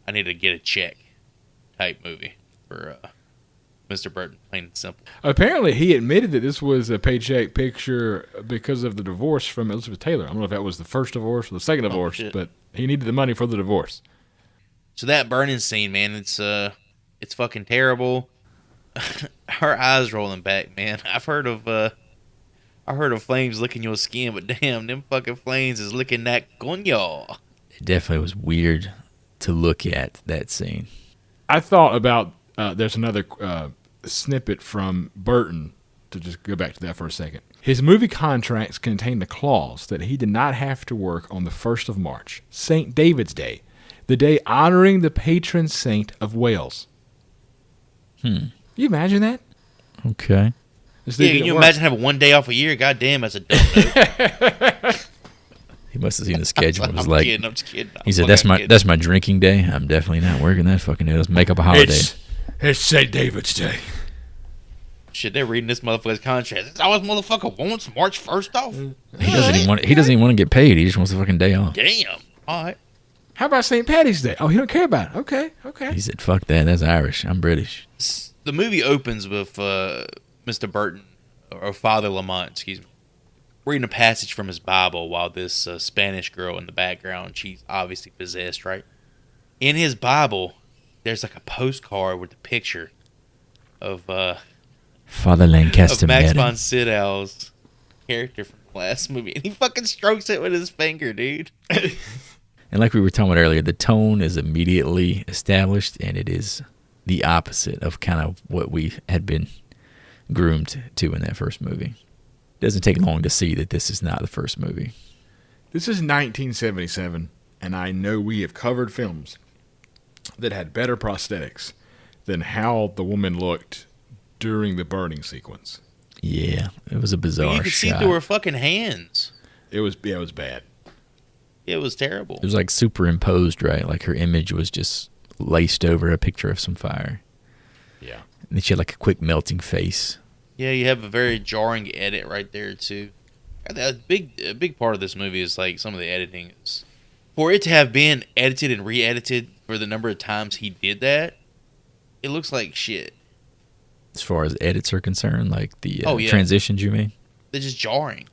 I need to get a check type movie for Mr. Burton, plain and simple. Apparently, he admitted that this was a paycheck picture because of the divorce from Elizabeth Taylor. I don't know if that was the first divorce or the second divorce, shit. but he needed the money for the divorce. So that burning scene, man, it's fucking terrible. Her eyes rolling back, man. I've heard of flames licking your skin, but damn, them fucking flames is licking that coño. It definitely was weird to look at that scene. I thought about there's another snippet from Burton, to just go back to that for a second. His movie contracts contained a clause that he did not have to work on the 1st of March, St. David's Day, the day honoring the patron saint of Wales. You imagine that? Okay. This Yeah, dude can you didn't work. imagine having one day off a year? God damn, that's a dumb note. He must have seen the schedule. It was I'm like, kidding, I'm just kidding. he said, that's my drinking day. I'm definitely not working that fucking day. Let's make up a holiday. It's St. David's Day. Shit, they're reading this motherfucker's contract. That's all this motherfucker wants, March 1st off? He doesn't even want to get paid. He just wants the fucking day off. Damn. All right. How about St. Patty's Day? Oh, he don't care about it. Okay. He said, fuck that. That's Irish. I'm British. The movie opens with Mr. Burton, or Father Lamont, excuse me, reading a passage from his Bible while this Spanish girl in the background, she's obviously possessed, right? In his Bible, there's like a postcard with a picture of Father Lancaster Max Madden. von Sydow's character from the last movie, and he fucking strokes it with his finger, dude. And like we were talking about earlier, the tone is immediately established, and it is the opposite of kind of what we had been groomed to in that first movie. It doesn't take long to see that this is not the first movie. This is 1977, and I know we have covered films that had better prosthetics than how the woman looked during the burning sequence. Yeah, it was a bizarre You could see shot. through her fucking hands. It was bad. It was terrible. It was like superimposed, right? Like her image was just laced over a picture of some fire. Yeah. And then she had like a quick melting face. Yeah, you have a very jarring edit right there too. A big part of this movie is like some of the editing is for it to have been edited and re-edited for the number of times he did that. It looks like shit. As far as edits are concerned, like the Oh, yeah. transitions, you mean? They're just jarring.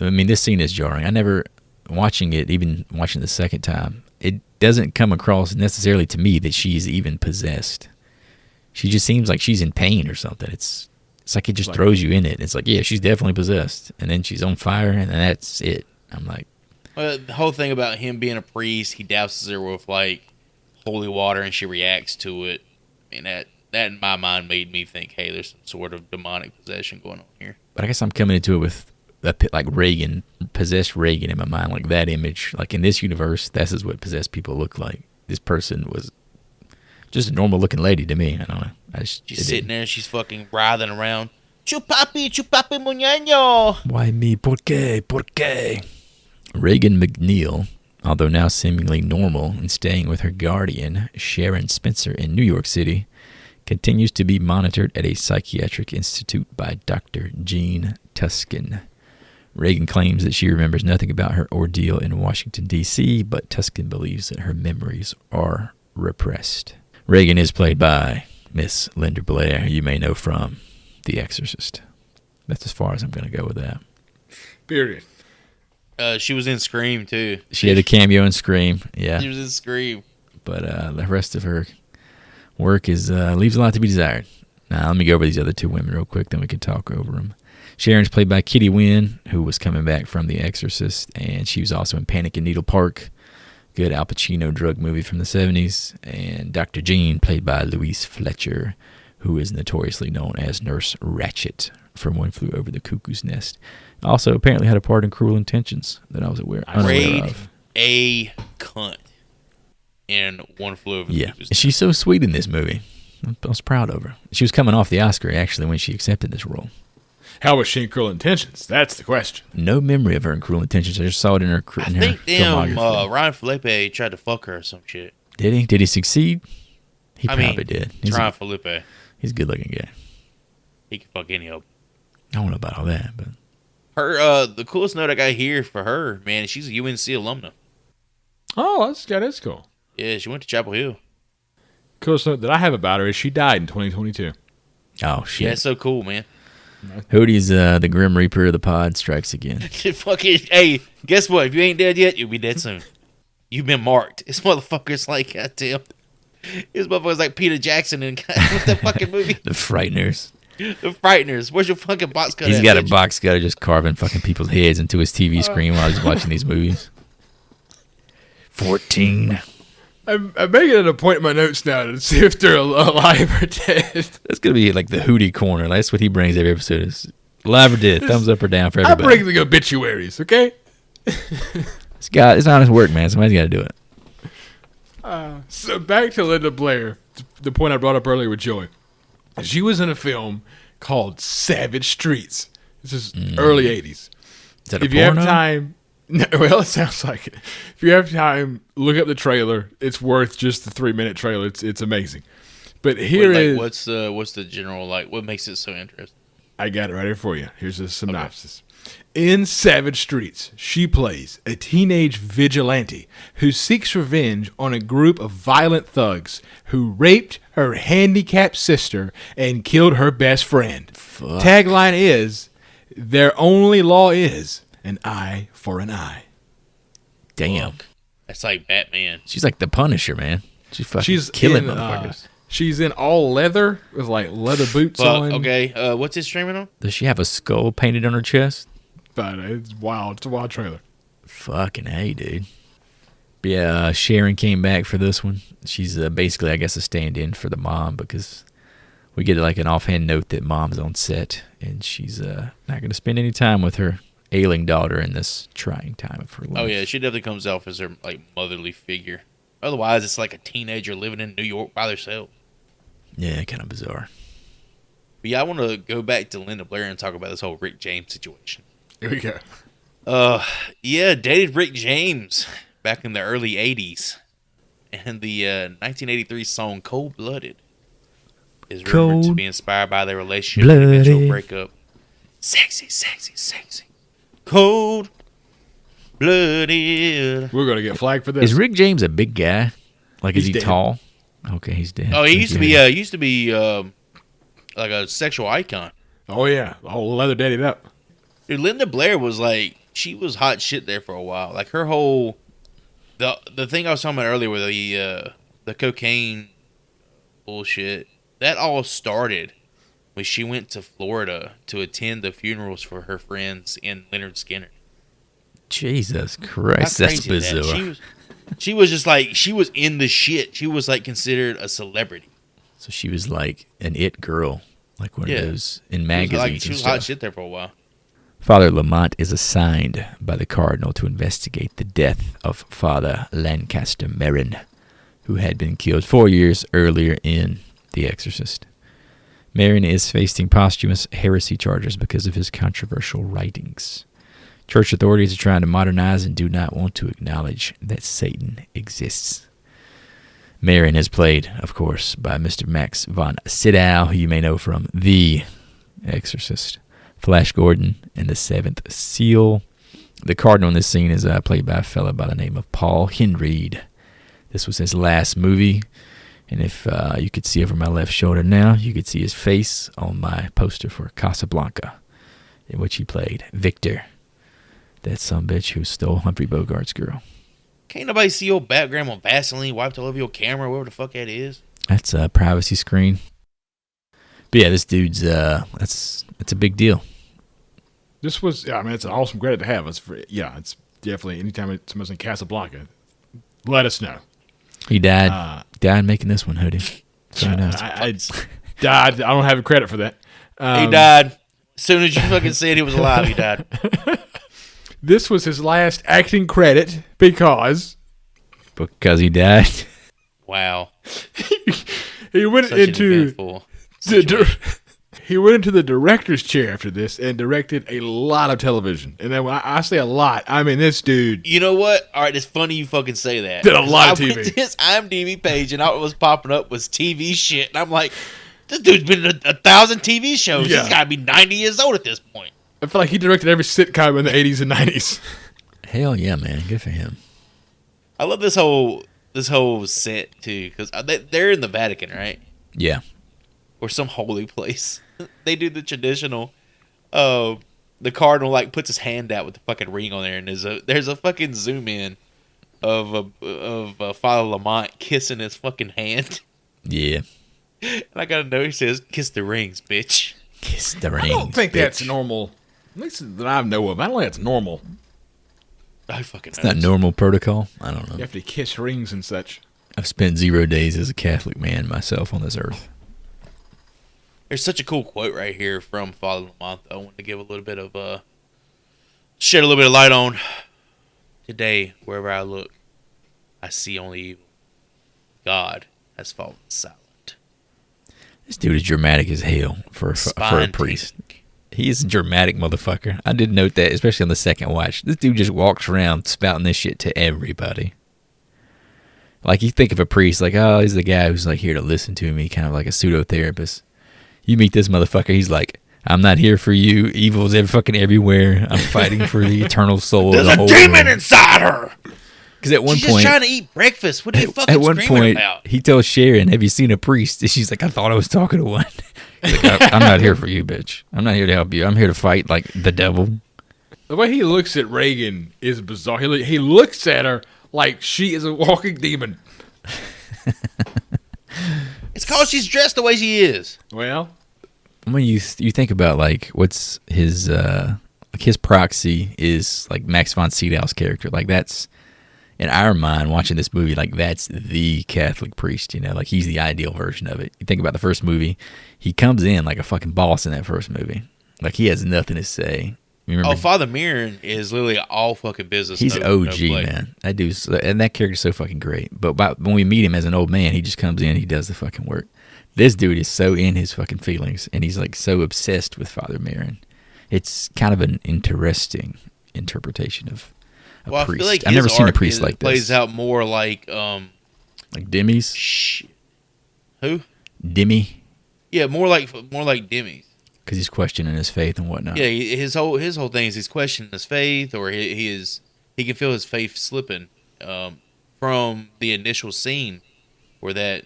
I mean, this scene is jarring. I never, watching it, even watching the second time, it doesn't come across necessarily to me that she's even possessed. She just seems like she's in pain or something. It's like it just throws you in it. It's like, yeah, she's definitely possessed. And then she's on fire, and then that's it. I'm like... Well, the whole thing about him being a priest, he douses her with like holy water and she reacts to it. I mean, that in my mind made me think, hey, there's some sort of demonic possession going on here. But I guess I'm coming into it with like Reagan, possessed Reagan in my mind, like that image. Like in this universe, this is what possessed people look like. This person was just a normal looking lady to me. I don't know. She's sitting there, she's fucking writhing around. Chupapi, chupapi, muñeño. Why me? ¿Por qué? ¿Por qué? Reagan McNeil, although now seemingly normal and staying with her guardian, Sharon Spencer, in New York City, continues to be monitored at a psychiatric institute by Dr. Jean Tuskin. Reagan claims that she remembers nothing about her ordeal in Washington, D.C., but Tuskin believes that her memories are repressed. Reagan is played by Miss Linda Blair, who you may know from The Exorcist. That's as far as I'm going to go with that. Period. She was in Scream, too. She had a cameo in Scream, yeah. She was in Scream. But the rest of her work is leaves a lot to be desired. Now, let me go over these other two women real quick, then we can talk over them. Sharon's played by Kitty Wynn, who was coming back from The Exorcist, and she was also in Panic in Needle Park, good Al Pacino drug movie from the 70s. And Dr. Jean, played by Louise Fletcher, who is notoriously known as Nurse Ratched from One Flew Over the Cuckoo's Nest. Also, apparently had a part in Cruel Intentions that I was unaware of. A cunt in One Flew Over the Cuckoo's Nest. And she's so sweet in this movie. I was proud of her. She was coming off the Oscar, actually, when she accepted this role. How was she in Cruel Intentions? That's the question. No memory of her in Cruel Intentions. I just saw it in her I think filmography. Ryan Felipe tried to fuck her or some shit. Did he? Did he succeed? He probably did. Ryan Felipe. He's a good-looking guy. He can fuck any of them. I don't know about all that, but Her, the coolest note I got here for her, man, she's a UNC alumna. Oh, that's cool. Yeah, she went to Chapel Hill. Coolest note that I have about her is she died in 2022. oh shit. Yeah, it's so cool, man. Hootie's the Grim Reaper of the pod strikes again. Fucking, hey, guess what? If you ain't dead yet, you'll be dead soon. You've been marked. This motherfucker's like, goddamn. This motherfucker's like Peter Jackson in what's that fucking movie? The Frighteners. The Frighteners. Where's your fucking box cut? He's got a box cutter just carving fucking people's heads into his TV screen while he's watching these movies. 14. I'm making it a point in my notes now to see if they're alive or dead. That's going to be like the Hootie corner. That's what he brings every episode. Is alive or dead. Thumbs up or down for I everybody. bring the obituaries, okay? It's honest work, man. Somebody's got to do it. So back to Linda Blair, the point I brought up earlier with Joey. She was in a film called Savage Streets. This is early 80s. Is that a If you have porno? time, no, well, it sounds like it. If you have time, look up the trailer. It's worth just the 3-minute trailer. It's amazing. But here is what's the general, like, what makes it so interesting? I got it right here for you. Here's a synopsis. In Savage Streets, she plays a teenage vigilante who seeks revenge on a group of violent thugs who raped her handicapped sister and killed her best friend. Fuck. Tagline is, their only law is an eye for an eye. Damn. That's like Batman. She's like the Punisher, man. She's killing motherfuckers. She's in all leather with like leather boots on. Okay, what's it streaming on? Does she have a skull painted on her chest? But it's wild. It's a wild trailer. Fucking hey, dude. But yeah, Sharon came back for this one. She's basically, I guess, a stand-in for the mom because we get like an offhand note that mom's on set and she's not going to spend any time with her ailing daughter in this trying time of her life. Oh yeah, she definitely comes off as her like motherly figure. Otherwise, it's like a teenager living in New York by themselves. Yeah, kind of bizarre. But yeah, I want to go back to Linda Blair and talk about this whole Rick James situation. Here we go. Yeah, dated Rick James back in the early 80s. And the 1983 song Cold Blooded is rumored to be inspired by their relationship and eventual breakup. Sexy, sexy, sexy. Cold Blooded. We're going to get flagged for this. Is Rick James a big guy? Like, is He's he dead. tall? Okay, he's dead. Oh, he used to be like a sexual icon. Oh, yeah. All leather daddied up. Dude, Linda Blair was like, she was hot shit there for a while. Like her whole, the thing I was talking about earlier with the cocaine bullshit, that all started when she went to Florida to attend the funerals for her friends in Leonard Skinner. Jesus How Christ, that's crazy is that? bizarre. She was just like, she was in the shit. She was like considered a celebrity. So she was like an it girl, like one Yeah. of those in magazines. She was and hot stuff. shit there for a while. Father Lamont is assigned by the cardinal to investigate the death of Father Lancaster Merrin, who had been killed 4 years earlier in The Exorcist. Marion is facing posthumous heresy charges because of his controversial writings. Church authorities are trying to modernize and do not want to acknowledge that Satan exists. Marion is played, of course, by Mr. Max von Sydow, who you may know from The Exorcist, Flash Gordon, and The Seventh Seal. The Cardinal in this scene is played by a fellow by the name of Paul Henreid. This was his last movie, and if you could see over my left shoulder now, you could see his face on my poster for Casablanca, in which he played Victor, that sumbitch who stole Humphrey Bogart's girl. Can't nobody see your background on Vaseline wiped all over your camera, whatever the fuck that is. That's a privacy screen. But yeah, this dude's it's a big deal. This was, I mean, it's an awesome credit to have. It's definitely anytime someone's in Casablanca, let us know. He died making this one, Hoodie. So I died. I don't have a credit for that. He died. As soon as you fucking said he was alive, he died. This was his last acting credit because he died. Wow. he went Such into he went into the director's chair after this and directed a lot of television. And then when I say a lot, I mean this dude. You know what? All right, it's funny you fucking say that. Did a lot of I went TV. to his IMDb page and all it was popping up was TV shit. And I'm like, this dude's been in 1,000 TV shows. Yeah. He's got to be 90 years old at this point. I feel like he directed every sitcom in the 80s and 90s. Hell yeah, man. Good for him. I love this whole set too because they're in the Vatican, right? Yeah. Or some holy place. They do the traditional. The cardinal like puts his hand out with the fucking ring on there, and there's a fucking zoom in of Father Lamont kissing his fucking hand. Yeah. And I got a note. He says, "Kiss the rings, bitch." Kiss the rings. I don't think bitch. that's normal. At least that I know of. I don't think that's normal. I fucking. It's not normal protocol. I don't know. You have to kiss rings and such. I've spent 0 days as a Catholic man myself on this earth. There's such a cool quote right here from Father Lamont. I want to give a little bit of shed a little bit of light on. Today, wherever I look, I see only evil. God has fallen silent. This dude is dramatic as hell for a priest. He is a dramatic motherfucker. I did note that, especially on the second watch. This dude just walks around spouting this shit to everybody. Like, you think of a priest, like, oh, he's the guy who's, like, here to listen to me, kind of like a pseudo-therapist. You meet this motherfucker, he's like, I'm not here for you. Evil's fucking everywhere. I'm fighting for the eternal soul of the whole world. There's a demon inside her! Because at one She's point... just trying to eat breakfast. What are you fucking At one screaming point, about? he tells Sharon, have you seen a priest? And she's like, I thought I was talking to one. He's like, I'm not here for you, bitch. I'm not here to help you. I'm here to fight, like, the devil. The way he looks at Reagan is bizarre. He looks at her like she is a walking demon. It's because she's dressed the way she is. Well, When you think about, like, what's his proxy is, like, Max von Sydow's character. Like, that's, in our mind, watching this movie, like, that's the Catholic priest, you know? Like, he's the ideal version of it. You think about the first movie, he comes in like a fucking boss in that first movie. Like, he has nothing to say. You remember? Oh, Father Mirren is literally all fucking business. He's no OG, play. man. That dude's, and that character's so fucking great. But when we meet him as an old man, he just comes in, he does the fucking work. This dude is so in his fucking feelings, and he's like so obsessed with Father Mirren. It's kind of an interesting interpretation of a Well, priest. I feel like I've never his seen a arc priest like this. Plays out more like Like Demi's? Who? Demi? Yeah, more like Demi's. Because he's questioning his faith and whatnot. Yeah, his whole thing is he's questioning his faith, or he can feel his faith slipping from the initial scene where the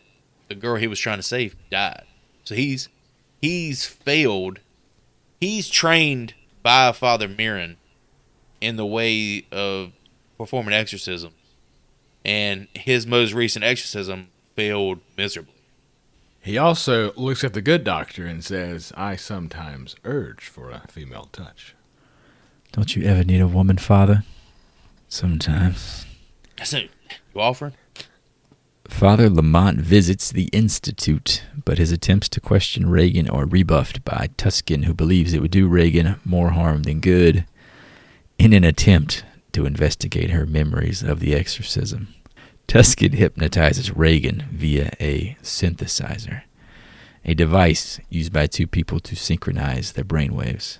girl he was trying to save died. So he's failed. He's trained by Father Mirren in the way of performing exorcism, and his most recent exorcism failed miserably. he also looks at the good doctor and says, I sometimes urge for a female touch. Don't you ever need a woman, Father? Sometimes. So, you offering? Father Lamont visits the Institute, but his attempts to question Reagan are rebuffed by Tuscan, who believes it would do Reagan more harm than good, in an attempt to investigate her memories of the exorcism. Tuscan hypnotizes Reagan via a synthesizer, a device used by two people to synchronize their brainwaves.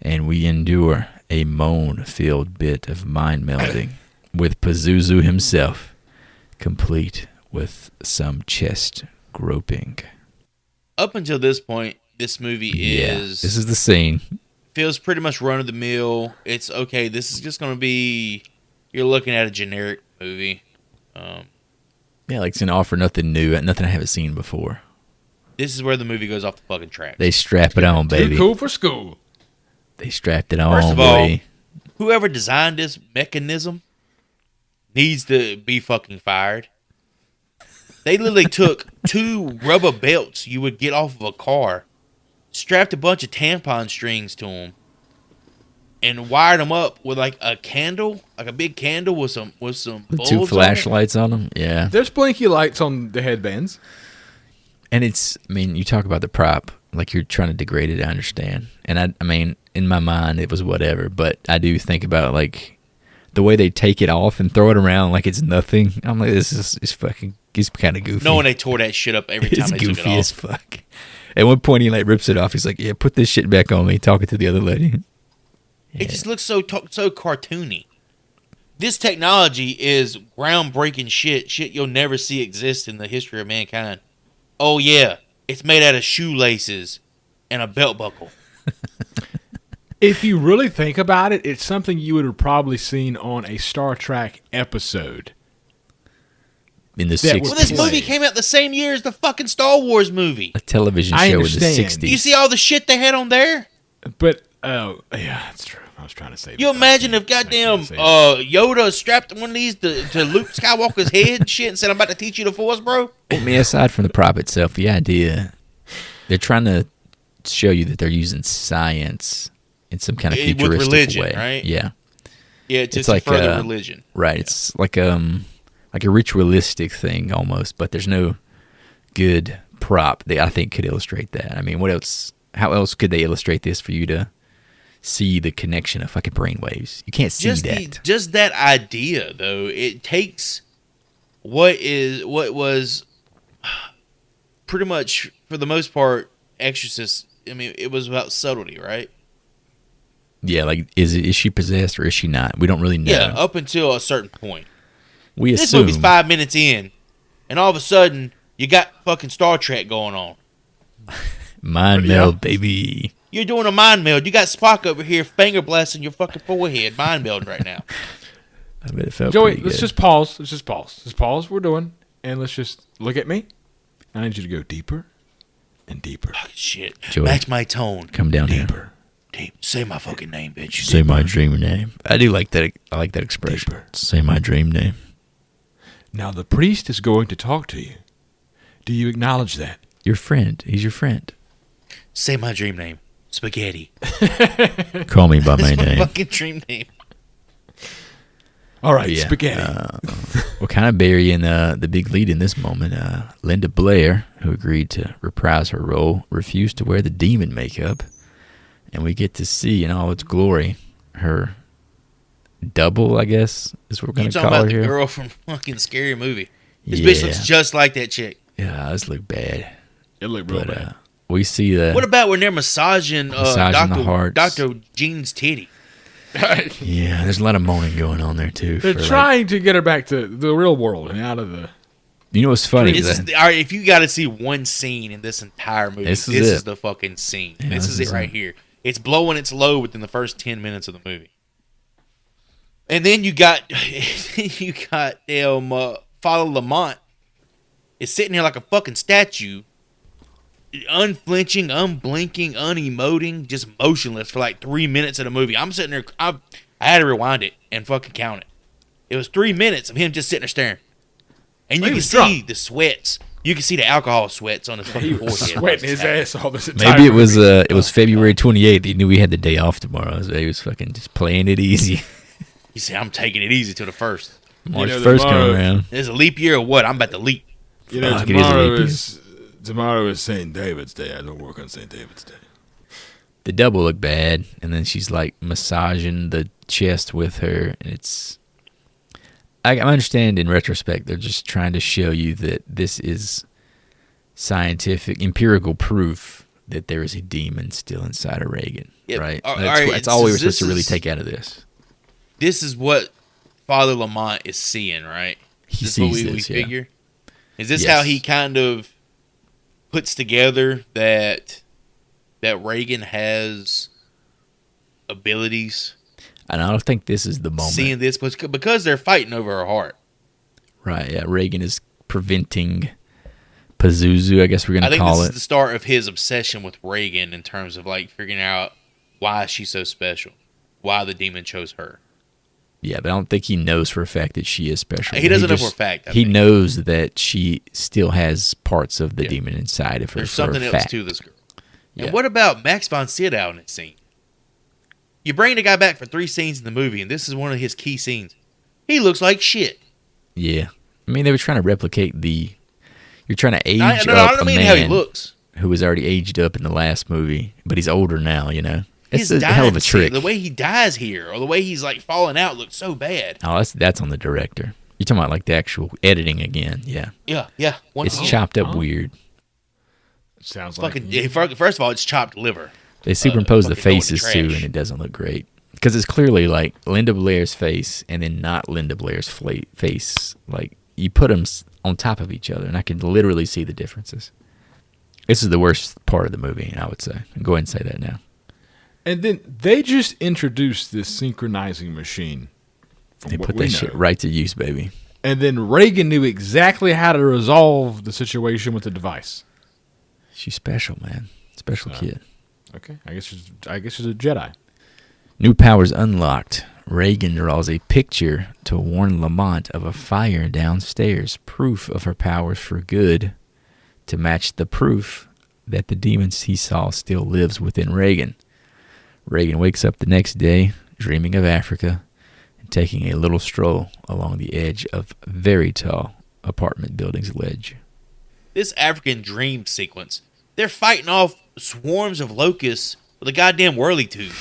And we endure a moan-filled bit of mind melding with Pazuzu himself, complete with some chest groping. Up until this point, this movie This is the scene. feels pretty much run of the mill. It's okay. This is just going to be, you're looking at a generic movie. Yeah, like it's gonna offer nothing new, nothing I haven't seen before. This is where the movie goes off the fucking track. They strap it on, baby. Too cool for school. They strapped it on, First of all, boy. whoever designed this mechanism needs to be fucking fired. They literally took 2 rubber belts you would get off of a car, strapped a bunch of tampon strings to them, and wired them up with like a candle, like a big candle with some bulbs The 2 on it. flashlights on them, yeah. There's blinky lights on the headbands. And it's, I mean, you talk about the prop, like you're trying to degrade it, I understand. And I mean, in my mind, it was whatever, but I do think about, like, the way they take it off and throw it around like it's nothing. I'm like, this is fucking, it's kind of goofy. Knowing they tore that shit up every time It's they took it goofy off. as fuck. At one point, he, like, rips it off. He's like, yeah, put this shit back on me, talking to the other lady. It just looks so cartoony. This technology is groundbreaking shit you'll never see exist in the history of mankind. Oh yeah, it's made out of shoelaces and a belt buckle. If you really think about it, it's something you would have probably seen on a Star Trek episode. In the That 60s. was Well, this play. movie came out the same year as the fucking Star Wars movie. A television I show in the understand. 60s. Do you see all the shit they had on there? But, yeah, that's true. I was trying to say that. You imagine if goddamn Yoda strapped one of these to Luke Skywalker's head and shit and said, I'm about to teach you the Force, bro? I mean, aside from the prop itself, the idea, they're trying to show you that they're using science in some kind of With futuristic religion, way. right? Yeah. Yeah, It's to like, further religion. Right. Yeah. It's like a ritualistic thing almost, but there's no good prop that I think could illustrate that. I mean, what else? How else could they illustrate this for you to see the connection of fucking brainwaves? You can't see that. Just that idea, though, it takes what was pretty much, for the most part, Exorcist. I mean, it was about subtlety, right? Yeah, like is she possessed or is she not? We don't really know. Yeah, up until a certain point. We This assume movie's 5 minutes in, and all of a sudden, you got fucking Star Trek going on. mind meld, baby. You're doing a mind meld. You got Spock over here finger blasting your fucking forehead, mind melding right now. I bet it felt Joey, pretty let's good. just pause. Let's just pause. Let's pause what we're doing, and let's just look at me. I need you to go deeper and deeper. Fucking shit. Joey, Match my tone. Come down here. Deeper. Deep. Say my fucking name, bitch. Say my dream name. I do like that. I like that expression. Deeper. Say my dream name. Now the priest is going to talk to you. Do you acknowledge that? Your friend. He's your friend. Say my dream name. Spaghetti. Call me by my That's my name. fucking dream name. All right, Yeah. spaghetti. We're kind of burying the big lead in this moment. Linda Blair, who agreed to reprise her role, refused to wear the demon makeup. And we get to see in all its glory her double, I guess, is what we're You going to talking call about her the here. girl from fucking Scary Movie. This Yeah. bitch looks just like that chick. Yeah, this look bad. It looked real But bad. we see the... What about when they're massaging, Massaging the hearts. Dr. Jean's titty? Yeah, there's a lot of moaning going on there, too. They're for, like- trying to get her back to the real world and out of the... You know what's funny? This is is that- all right, if you got to see one scene in this entire movie, This this is is it. the fucking scene. Yeah, this is it right here. It's blowing its load within the first 10 minutes of the movie. And then you got Father Lamont is sitting there like a fucking statue, unflinching, unblinking, unemoting, just motionless for like 3 minutes of the movie. I'm sitting there, I had to rewind it and fucking count it. It was 3 minutes of him just sitting there staring. And you He can was see drunk. the sweats. You can see the alcohol sweats on his He fucking was forehead. sweating his ass all this entire Maybe it was movie. February 28th. He knew he had the day off tomorrow, so he was fucking just playing it easy. He said, I'm taking it easy till the first. March know, 1st tomorrow- coming around. There's a leap year or what? I'm about to leap. You know, Fuck, it is a tomorrow leap year. tomorrow is St. David's Day. I don't work on St. David's Day. The double looked bad, and then she's like massaging the chest with her, and it's... I understand in retrospect they're just trying to show you that this is scientific, empirical proof that there is a demon still inside of Reagan, right? That's all we were supposed to really take out of this. This is what Father Lamont is seeing, right? He Is this what sees we this, figure? Is this Yes. how he kind of puts together that Reagan has abilities? And I don't think this is the moment. Seeing this because they're fighting over her heart. Right, yeah. Reagan is preventing Pazuzu, I guess we're I going to think call this it. is the start of his obsession with Reagan in terms of like figuring out why she's so special, why the demon chose her. Yeah, but I don't think he knows for a fact that she is special. He doesn't know for a fact. I He think. knows that she still has parts of the demon inside of her. There's for something a else fact. to this girl. Yeah. And what about Max von Sydow in this scene? You bring the guy back for 3 scenes in the movie, and this is one of his key scenes. He looks like shit. Yeah. I mean, they were trying to replicate the... You're trying to age I up don't a mean man how he looks. who was already aged up in the last movie, but he's older now, you know? It's His a hell of a dying scene, trick. the way he dies here, or the way he's like falling out, looks so bad. Oh, that's on the director. You're talking about like the actual editing again, yeah. Yeah. It's chopped up weird. Sounds like Fucking. First of all, it's chopped liver. They superimpose the fucking throw it in the faces too, trash. and it doesn't look great. Because it's clearly like Linda Blair's face and then not Linda Blair's face. Like, you put them on top of each other, and I can literally see the differences. This is the worst part of the movie, I would say. Go ahead and say that now. And then they just introduced this synchronizing machine. They put that shit right to use, baby. And then Reagan knew exactly how to resolve the situation with the device. She's special, man. Special kid. Okay, I guess she's a Jedi. New powers unlocked. Reagan draws a picture to warn Lamont of a fire downstairs. Proof of her powers for good to match the proof that the demons he saw still lives within Reagan. Reagan wakes up the next day, dreaming of Africa, and taking a little stroll along the edge of very tall apartment building's ledge. This African dream sequence, they're fighting off swarms of locusts with a goddamn whirly tube.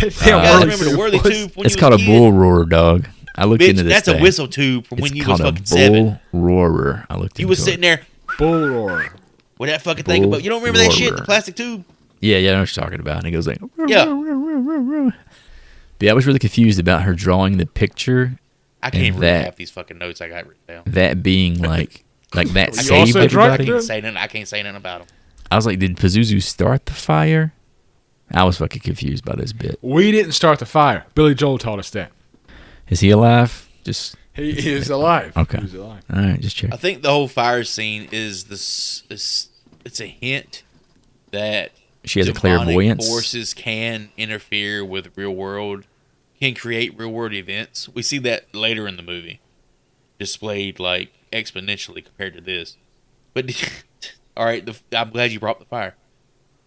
You guys remember the whirly tube when It's you called was a a kid? bull roarer, dog. I looked Bitch, into this that's thing. a whistle tube from when It's you was called fucking a 7. bull roarer. I looked You into was it. sitting there Bull roar. with that fucking thing about. You don't remember that shit, the plastic tube? Yeah, I know what you're talking about. And it goes like, Yeah. But yeah, I was really confused about her drawing the picture. I can't And read that- half these fucking notes I got written down. That being like that You saved also drank everybody. them? I can't say nothing about them. I was like, did Pazuzu start the fire? I was fucking confused by this bit. We didn't start the fire. Billy Joel taught us that. Is he alive? Just He is alive. Okay. He's alive. all right, just check. I think the whole fire scene is it's a hint that She has a demonic clairvoyance. forces can interfere with real world, can create real world events. We see that later in the movie, displayed like exponentially compared to this. But all right, I'm glad you brought up the fire.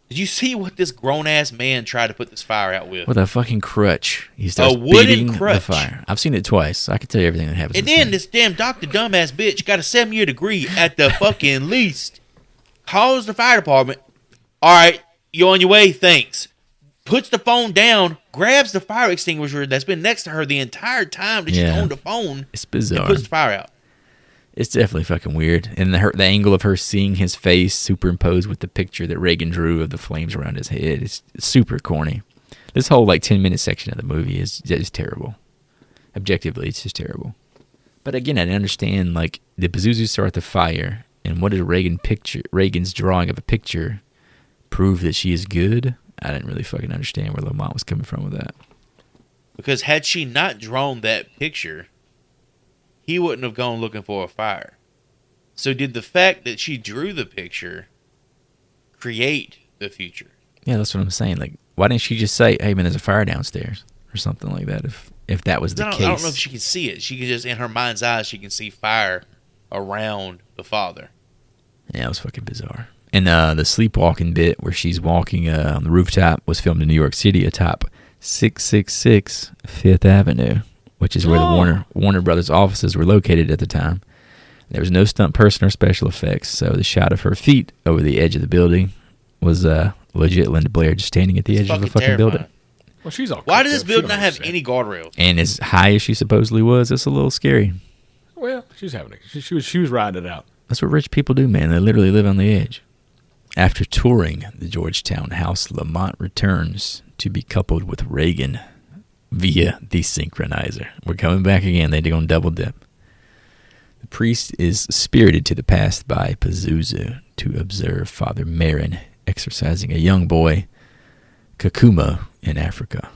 Did you see what this grown ass man tried to put this fire out with? With a fucking crutch. He starts wooden beating the crutch. fire. I've seen it twice. So I can tell you everything that happens. And in then scene. this damn Dr. Dumbass bitch got a 7-year degree at the fucking least. Calls the fire department. All right, you on your way? Thanks. Puts the phone down, grabs the fire extinguisher that's been next to her the entire time that she's Yeah. on the phone, It's and bizarre. puts the fire out. It's definitely fucking weird. And the angle of her seeing his face superimposed with the picture that Reagan drew of the flames around his head is super corny. This whole 10-minute section of the movie is terrible. Objectively, it's just terrible. But again, I didn't understand, did Pazuzu start the fire? And what did Reagan's drawing of a picture prove that she is good? I didn't really fucking understand where Lamont was coming from with that. Because had she not drawn that picture, he wouldn't have gone looking for a fire. So did the fact that she drew the picture create the future? Yeah, that's what I'm saying. Why didn't she just say, hey, man, there's a fire downstairs? Or something like that, if that was the case. I don't know if she can see it. She can just, in her mind's eye, she can see fire around the father. Yeah, it was fucking bizarre. And the sleepwalking bit where she's walking on the rooftop was filmed in New York City atop 666 Fifth Avenue, which is where the Warner Brothers offices were located at the time. There was no stunt person or special effects, so the shot of her feet over the edge of the building was legit Linda Blair just standing at the edge of the fucking terrifying. building. Well, she's all. Why cooked does this up. She building don't not have understand. any guardrails? And as high as she supposedly was, it's a little scary. Well, she's having it. She was riding it out. That's what rich people do, man. They literally live on the edge. After touring the Georgetown house, Lamont returns to be coupled with Reagan via the synchronizer. We're coming back again. They're going to double dip. The priest is spirited to the past by Pazuzu to observe Father Marin exorcising a young boy, Kakuma, in Africa.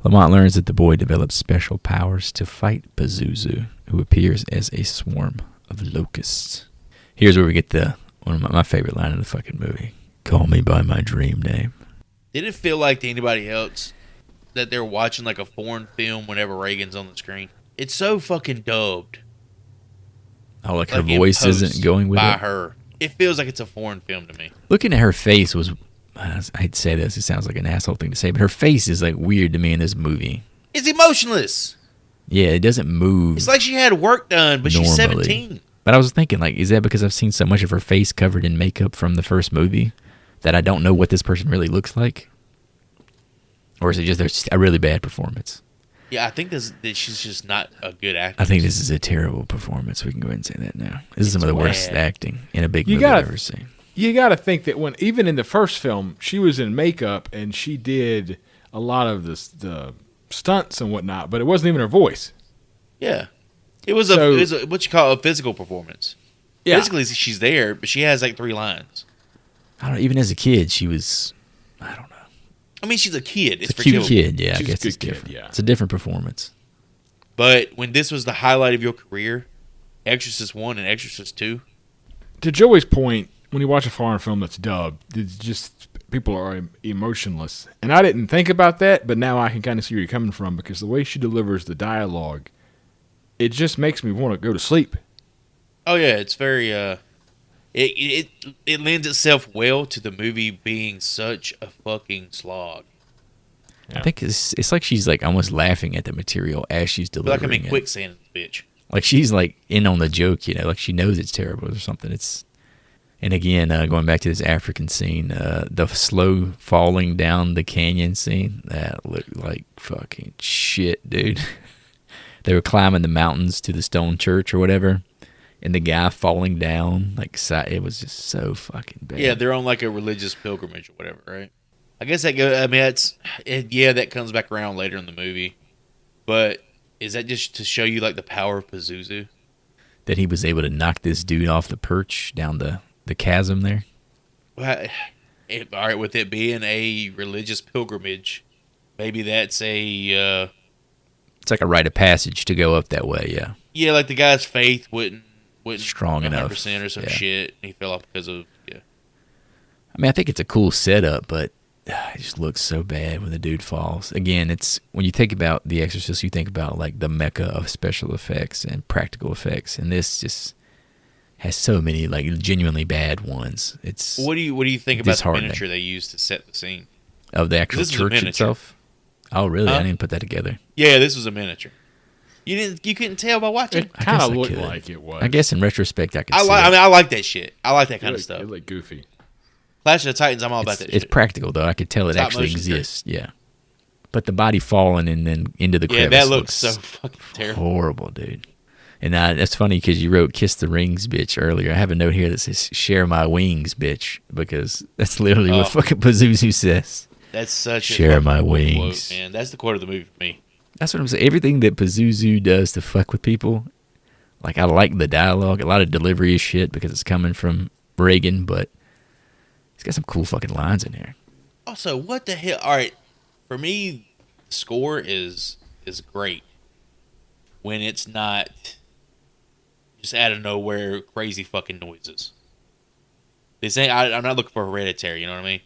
Lamont learns that the boy develops special powers to fight Pazuzu, who appears as a swarm of locusts. Here's where we get one of my favorite line in the fucking movie. Call me by my dream name. Did it feel like to anybody else that they're watching like a foreign film whenever Reagan's on the screen? It's so fucking dubbed. Oh, like her voice isn't going with by it? her. It feels like it's a foreign film to me. Looking at her face was... I'd say this. It sounds like an asshole thing to say, but her face is like weird to me in this movie. It's emotionless. Yeah, it doesn't move. It's like she had work done, but normally. She's 17. But I was thinking, like, is that because I've seen so much of her face covered in makeup from the first movie that I don't know what this person really looks like? Or is it just a really bad performance? Yeah, I think that she's just not a good actor. I think this is a terrible performance. We can go ahead and say that now. This is some of the worst acting in a big movie I've ever seen. You got to think that when, even in the first film, she was in makeup and she did a lot of the stunts and whatnot, but it wasn't even her voice. Yeah. It was a what you call a physical performance. Yeah. Physically, she's there, but she has like 3 lines. I don't know. Even as a kid, she was, I don't know. I mean, she's a kid. It's a cute kid, yeah. She's I guess a it's good kid, different. yeah. It's a different performance. But when this was the highlight of your career, Exorcist 1 and Exorcist 2. To Joey's point, when you watch a foreign film that's dubbed, it's just people are emotionless. And I didn't think about that, but now I can kind of see where you're coming from because the way she delivers the dialogue, it just makes me want to go to sleep. Oh yeah, it's very it lends itself well to the movie being such a fucking slog. Yeah. I think it's like she's like almost laughing at the material as she's delivering Like I'm in it. quicksand, bitch. Like she's like in on the joke, you know, like she knows it's terrible or something. And again, going back to this African scene, the slow falling down the canyon scene, that looked like fucking shit, dude. They were climbing the mountains to the stone church or whatever, and the guy falling down, like, it was just so fucking bad. Yeah, they're on like a religious pilgrimage or whatever, right? I guess that goes. I mean, that comes back around later in the movie. But is that just to show you like the power of Pazuzu? That he was able to knock this dude off the perch down the chasm there? Well, all right, with it being a religious pilgrimage, maybe that's a... it's like a rite of passage to go up that way, yeah. Yeah, like the guy's faith wasn't strong 100% enough or some shit, and he fell off because of, yeah. I mean, I think it's a cool setup, but it just looks so bad when the dude falls. Again, it's when you think about The Exorcist, you think about like the mecca of special effects and practical effects, and this just has so many like genuinely bad ones. It's what do you think about the miniature they used to set the scene of the actual church itself? Oh, really? I didn't put that together. Yeah, this was a miniature. You couldn't tell by watching. It kind of looked like it was. I guess in retrospect, I could. I like that shit. I like that kind of stuff. It looked goofy. Clash of the Titans, I'm all about that shit. It's practical though. I could tell it actually exists. Yeah, but the body falling and then into the crevice. Yeah, that looks so fucking terrible. Horrible, dude. And that's funny because you wrote "Kiss the Rings, bitch" earlier. I have a note here that says "Share my wings, bitch," because that's literally what fucking Pazuzu says. That's such share my wings, quote, man. That's the quote of the movie for me. That's what I'm saying. Everything that Pazuzu does to fuck with people, like I like the dialogue. A lot of delivery is shit because it's coming from Reagan, but he's got some cool fucking lines in here. Also, what the hell? All right, for me, the score is great when it's not just out of nowhere crazy fucking noises. This ain't. I'm not looking for Hereditary. You know what I mean?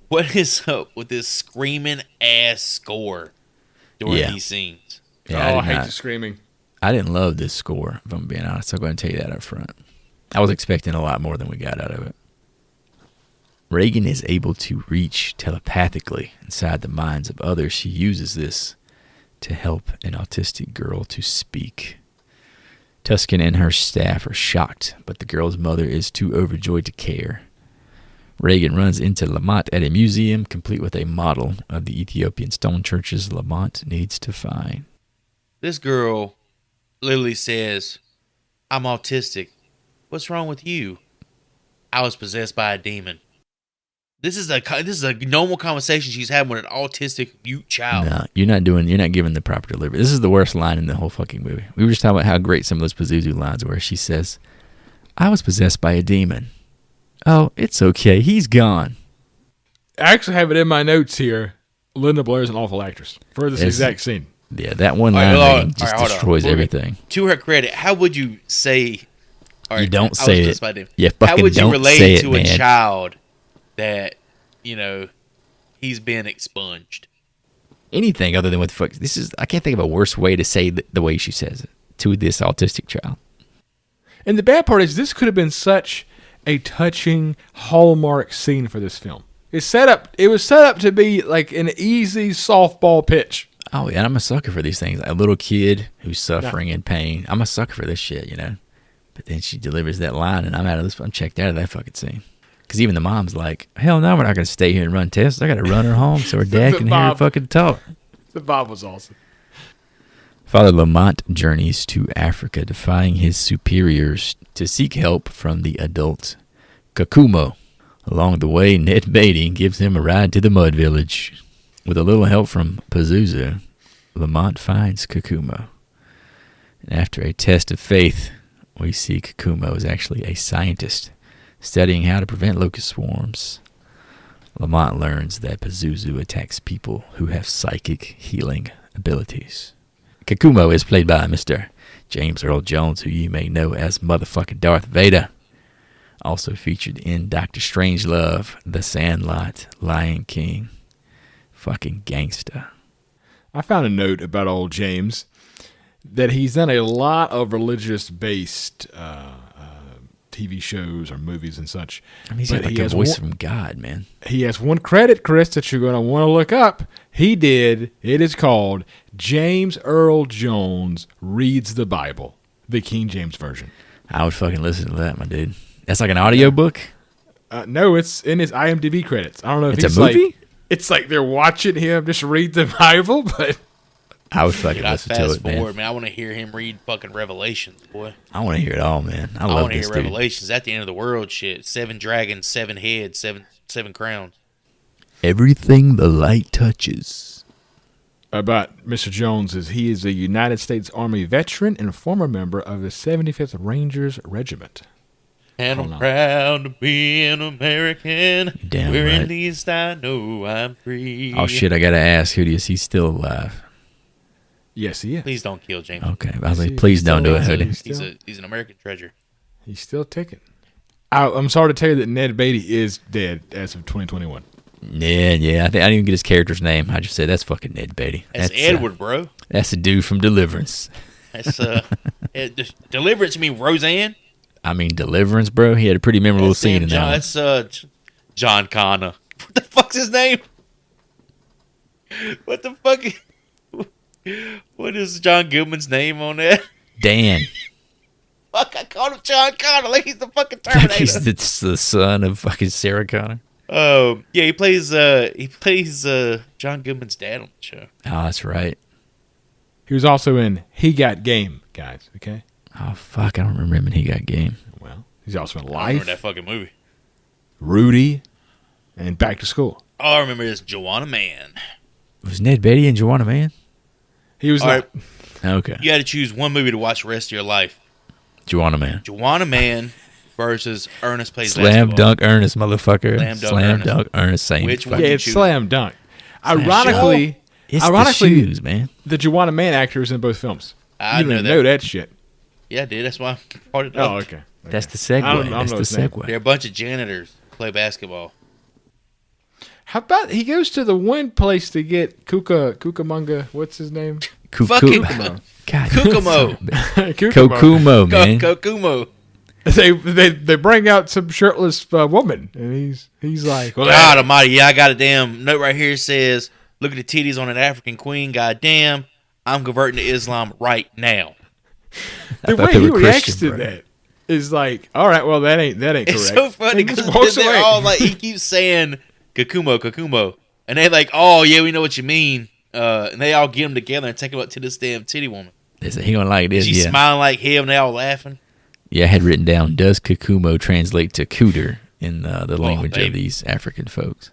What is up with this screaming ass score during these scenes? Yeah, I hate the screaming. I didn't love this score, if I'm being honest. I'm going to tell you that up front. I was expecting a lot more than we got out of it. Reagan is able to reach telepathically inside the minds of others. She uses this to help an autistic girl to speak. Tuscan and her staff are shocked, but the girl's mother is too overjoyed to care. Reagan runs into Lamont at a museum, complete with a model of the Ethiopian stone churches Lamont needs to find. This girl literally says, "I'm autistic. What's wrong with you? I was possessed by a demon. This is a normal conversation she's having with an autistic mute child. No, you're not giving the proper delivery. This is the worst line in the whole fucking movie. We were just talking about how great some of those Pazuzu lines were. She says, I was possessed by a demon. Oh, it's okay. He's gone. I actually have it in my notes here. Linda Blair is an awful actress for this exact scene. Yeah, that one line just destroys everything. To her credit, how would you say... You don't say it. You fucking how would you don't relate say it, to man. a child that, he's been expunged? Anything other than what the fuck. I can't think of a worse way to say the way she says it to this autistic child. And the bad part is this could have been such a touching hallmark scene for this film. It was set up to be like an easy softball pitch. Oh, yeah, I'm a sucker for these things. A little kid who's suffering in pain. I'm a sucker for this shit, But then she delivers that line, and I'm checked out of that fucking scene. Because even the mom's like, hell no, we're not going to stay here and run tests. I got to run her home so her dad can hear her fucking talk. The Bob was awesome. Father Lamont journeys to Africa, defying his superiors to seek help from the adult Kakumo. Along the way, Ned Beatty gives him a ride to the mud village. With a little help from Pazuzu, Lamont finds Kakumo. And after a test of faith, we see Kakumo is actually a scientist studying how to prevent locust swarms. Lamont learns that Pazuzu attacks people who have psychic healing abilities. Kakumo is played by Mr. James Earl Jones, who you may know as motherfucking Darth Vader. Also featured in Doctor Strangelove, The Sandlot, Lion King. Fucking gangsta. I found a note about old James that he's done a lot of religious-based TV shows or movies and such. I mean, he's got like a voice from God, man. He has one credit, Chris, that you're going to want to look up. It is called James Earl Jones Reads the Bible, the King James Version. I would fucking listen to that, my dude. That's like an audiobook? No, it's in his IMDb credits. I don't know if it's a movie? It's like they're watching him just read the Bible, but... I would fucking listen to it, man. I want to hear him read fucking Revelations, boy. I want to hear it all, man. I love this dude. Revelations. At the end of the world shit. 7 dragons, 7 heads, seven crowns. Everything the light touches. About Mr. Jones is he is a United States Army veteran and former member of the 75th Rangers Regiment. And I'm proud to be an American. Damn Where right. at least I know I'm free. Oh shit, I gotta ask, is he still alive? Yes, he is. Please don't kill James. Okay, I was like, please don't do it, Hoodie. He's an American treasure. He's still ticking. I'm sorry to tell you that Ned Beatty is dead as of 2021. Yeah. I didn't even get his character's name. I just said that's fucking Ned Beatty. That's Edward, bro. That's the dude from Deliverance. That's Deliverance. You mean Roseanne? I mean Deliverance, bro. He had a pretty memorable scene in that. That's John Connor. What the fuck's his name? What the fuck? What is John Goodman's name on that? Dan. Fuck, I called him John Connor like he's the fucking Terminator. Like he's the son of fucking Sarah Connor. Oh, yeah, he plays John Goodman's dad on the show. Oh, that's right. He was also in He Got Game, guys, okay? Oh, fuck, I don't remember him in He Got Game. Well, he's also in I Life, remember that fucking movie. Rudy, and Back to School. Oh, I remember this Joanna Man. Was Ned Beatty in Joanna Man? He was not. Right. Okay. You had to choose one movie to watch the rest of your life. Joanna Man. Joanna Man versus Ernest Plays Slam Basketball. Dunk Ernest, motherfucker. Slam Dunk Ernest. Same. Which one? Yeah, it's choose? Slam Dunk. Ironically, It's the shoes, man. the Joanna Man actor is in both films. I You know didn't that. know that shit. Yeah, dude, that's why I brought it up. Oh, okay. That's the segue. I don't That's know the his name. segue. They're a bunch of janitors who play basketball. How about he goes to the one place to get Cucamonga? What's his name? Fucking Kokumo. God, Kokomo. Kokumo, man. Kokumo. They bring out some shirtless woman, and he's like, well, God almighty, yeah, I got a damn note right here says, look at the titties on an African queen, goddamn, I'm converting to Islam right now. the thought way they he were reacts Christian, to bro. that is like, all right, well that ain't correct. It's so funny And just because walks they're away. all like, he keeps saying Kokumo, and they like, oh yeah, we know what you mean. And they all get them together and take him up to this damn titty woman. They say he gonna like this. She's Yeah. smiling like hell, and they all laughing. Yeah, I had written down, does Kakumo translate to cooter in the language of these African folks?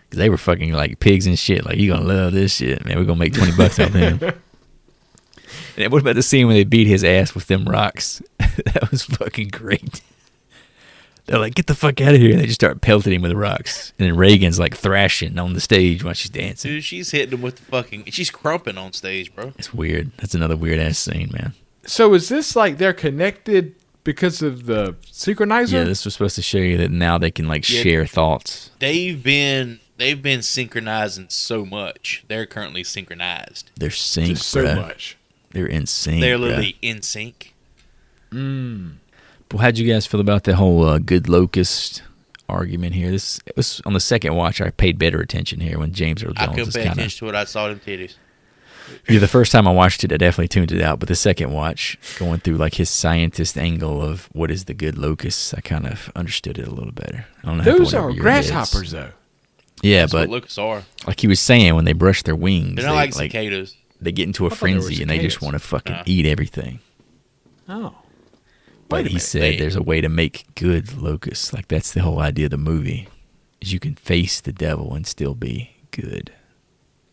Because they were fucking like pigs and shit. Like, you gonna love this shit, man. We're gonna make $20 off him. And what about the scene when they beat his ass with them rocks? That was fucking great. They're like, get the fuck out of here. And they just start pelting him with rocks. And then Reagan's like thrashing on the stage while she's dancing. Dude, she's hitting him with the fucking... She's crumping on stage, bro. It's weird. That's another weird-ass scene, man. So is this like they're connected because of the synchronizer? Yeah, this was supposed to show you that now they can like share thoughts. They've been synchronizing so much. They're currently synchronized. They're synced, Just so much. They're in sync. They're literally in sync. Well, how'd you guys feel about the whole good locust argument here? It was on the second watch. I paid better attention here when James Earl Jones I couldn't was pay kind attention to it. I saw them titties. Yeah, the first time I watched it, I definitely tuned it out. But the second watch, going through like his scientist angle of what is the good locust, I kind of understood it a little better. I don't know. Those are grasshoppers, though. Yeah, That's but what locusts are. like he was saying, when they brush their wings, They're not like cicadas. They get into a frenzy and they just want to fucking eat everything. Oh. But he said there's a way to make good locusts. Like, that's the whole idea of the movie, is you can face the devil and still be good.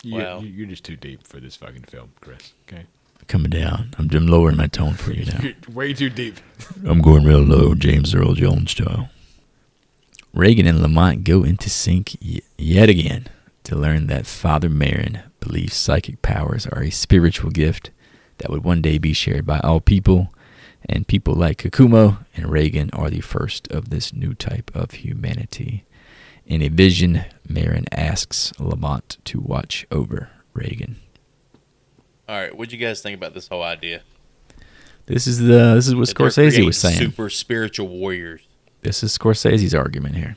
Wow. You're just too deep for this fucking film, Chris. Okay. Coming down. I'm lowering my tone for you now. You're way too deep. I'm going real low, James Earl Jones style. Reagan and Lamont go into sync yet again to learn that Father Marin believes psychic powers are a spiritual gift that would one day be shared by all people, and people like Kakumo and Reagan are the first of this new type of humanity. In a vision, Marin asks Lamont to watch over Reagan. All right, what'd you guys think about this whole idea? This is what That they're Scorsese was creating saying. Super spiritual warriors. This is Scorsese's argument here.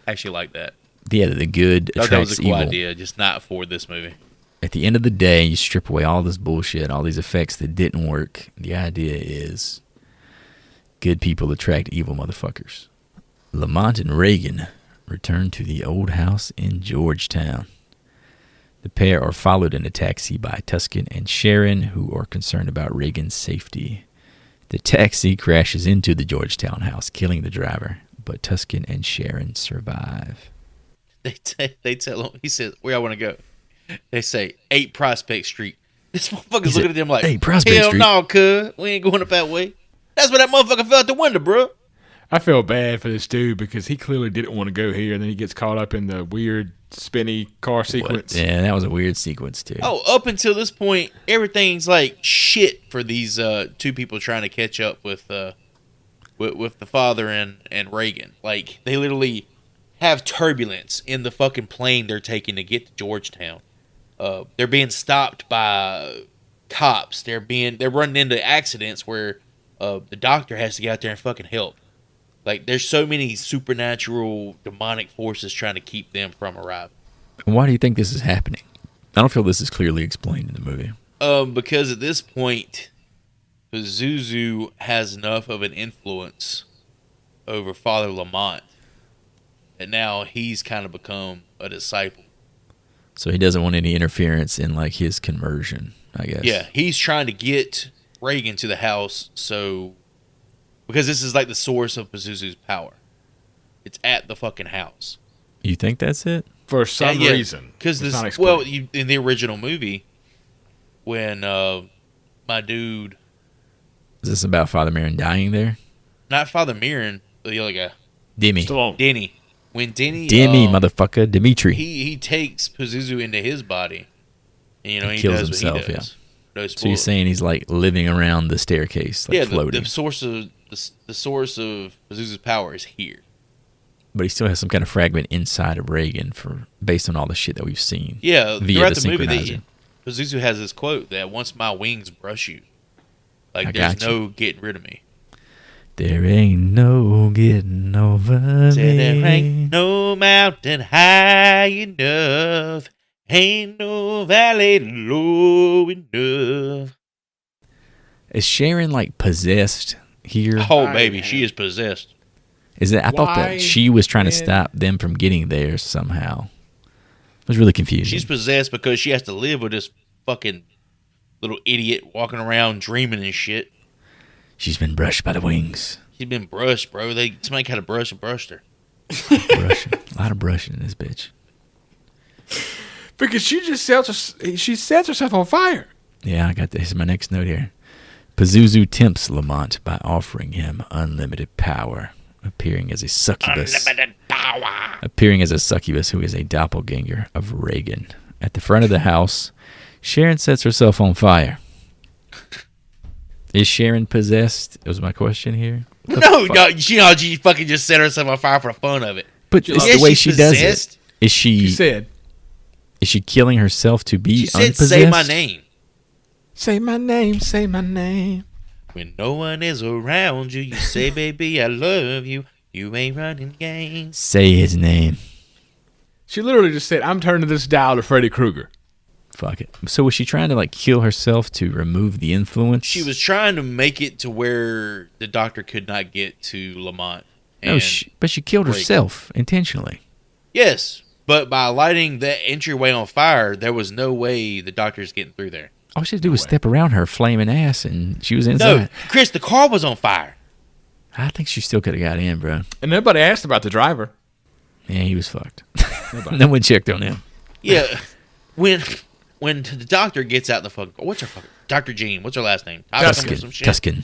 I actually like that. Yeah, the good I thought that was attracts a cool evil. idea, just not for this movie. At the end of the day, you strip away all this bullshit, all these effects that didn't work. The idea is good people attract evil motherfuckers. Lamont and Reagan return to the old house in Georgetown. The pair are followed in a taxi by Tuscan and Sharon, who are concerned about Reagan's safety. The taxi crashes into the Georgetown house, killing the driver, but Tuscan and Sharon survive. They tell him, he says, where I want to go. They say, 8 Prospect Street. This motherfucker's looking at them like, 8 Prospect hell Street? no, cuz. We ain't going up that way. That's where that motherfucker fell out the window, bro. I feel bad for this dude because he clearly didn't want to go here, and then he gets caught up in the weird spinny car sequence. Yeah, that was a weird sequence, too. Oh, up until this point, everything's like shit for these two people trying to catch up with the father and Reagan. Like, they literally have turbulence in the fucking plane they're taking to get to Georgetown. They're being stopped by cops. They're running into accidents where the doctor has to get out there and fucking help. Like, there's so many supernatural demonic forces trying to keep them from arriving. And why do you think this is happening? I don't feel this is clearly explained in the movie. Because at this point, Pazuzu has enough of an influence over Father Lamont, and now he's kind of become a disciple. So he doesn't want any interference in like his conversion, I guess. Yeah, he's trying to get Reagan to the house, because this is like the source of Pazuzu's power. It's at the fucking house. You think that's it? For some reason. Because It's not in the original movie, when my dude, Is this about Father Marin dying there? not Father Mirren, the other guy, Demi. Stallone. Denny. When Denny, Demi, motherfucker. Dimitri. he takes Pazuzu into his body, and he kills does himself, what he does. No So you're saying he's like living around the staircase, like floating. the source of Pazuzu's power is here. But he still has some kind of fragment inside of Reagan based on all the shit that we've seen. Yeah, via throughout the the movie, synchronizer. Pazuzu has this quote that once my wings brush you, like I there's got you. no getting rid of me. There ain't no getting over Said there me. ain't no mountain high enough, ain't no valley low enough. Is Sharon like possessed here? Oh, baby, she is possessed. Is it? I thought Why that she was trying to then- stop them from getting there somehow. It was really confusing. She's possessed because she has to live with this fucking little idiot walking around dreaming and shit. She's been brushed by the wings. She's been brushed, bro. Somebody kind of brushed her. Brushing. A lot of brushing in this bitch. Because she sets herself on fire. Yeah, I got this. Here's my next note here. Pazuzu tempts Lamont by offering him unlimited power, appearing as a succubus. Unlimited power. Appearing as a succubus who is a doppelganger of Reagan. At the front of the house, Sharon sets herself on fire. Is Sharon possessed? Was my question here. She fucking just set herself on fire for the fun of it. But it's the way she does it. Is She said, Is she killing herself to be She said, unpossessed? "Say my name." say my name, say my name. When no one is around you, you say, "Baby, I love you." You ain't running games. Say his name. She literally just said, I'm turning this dial to Freddy Krueger. Fuck it. So was she trying to like kill herself to remove the influence? She was trying to make it to where the doctor could not get to Lamont. No, but she killed herself intentionally. Yes, but by lighting that entryway on fire, there was no way the doctor's getting through there. All she had to do was step around her flaming ass, and she was inside. No, Chris, the car was on fire. I think she still could have got in, bro. And nobody asked about the driver. Yeah, he was fucked. No one checked on him. Yeah, when the doctor gets out the fucking... What's her fucking... Dr. Jean, what's her last name? Tuscan.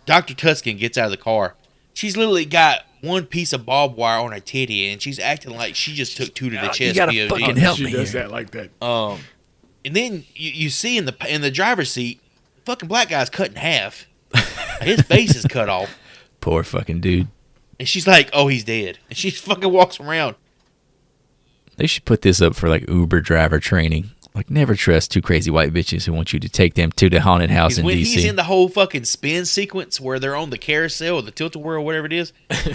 Dr. Tuscan gets out of the car. She's literally got one piece of barbed wire on her titty, and she's acting like she just took two to the chest. You gotta fucking help me. She does that like that. And then you see in the driver's seat, fucking black guy's cut in half. His face is cut off. Poor fucking dude. And she's like, "Oh, he's dead." And she fucking walks around. They should put this up for like Uber driver training. Like, never trust two crazy white bitches who want you to take them to the haunted house in When D.C. he's in the whole fucking spin sequence where they're on the carousel or the tilt-a-whirl or whatever it is,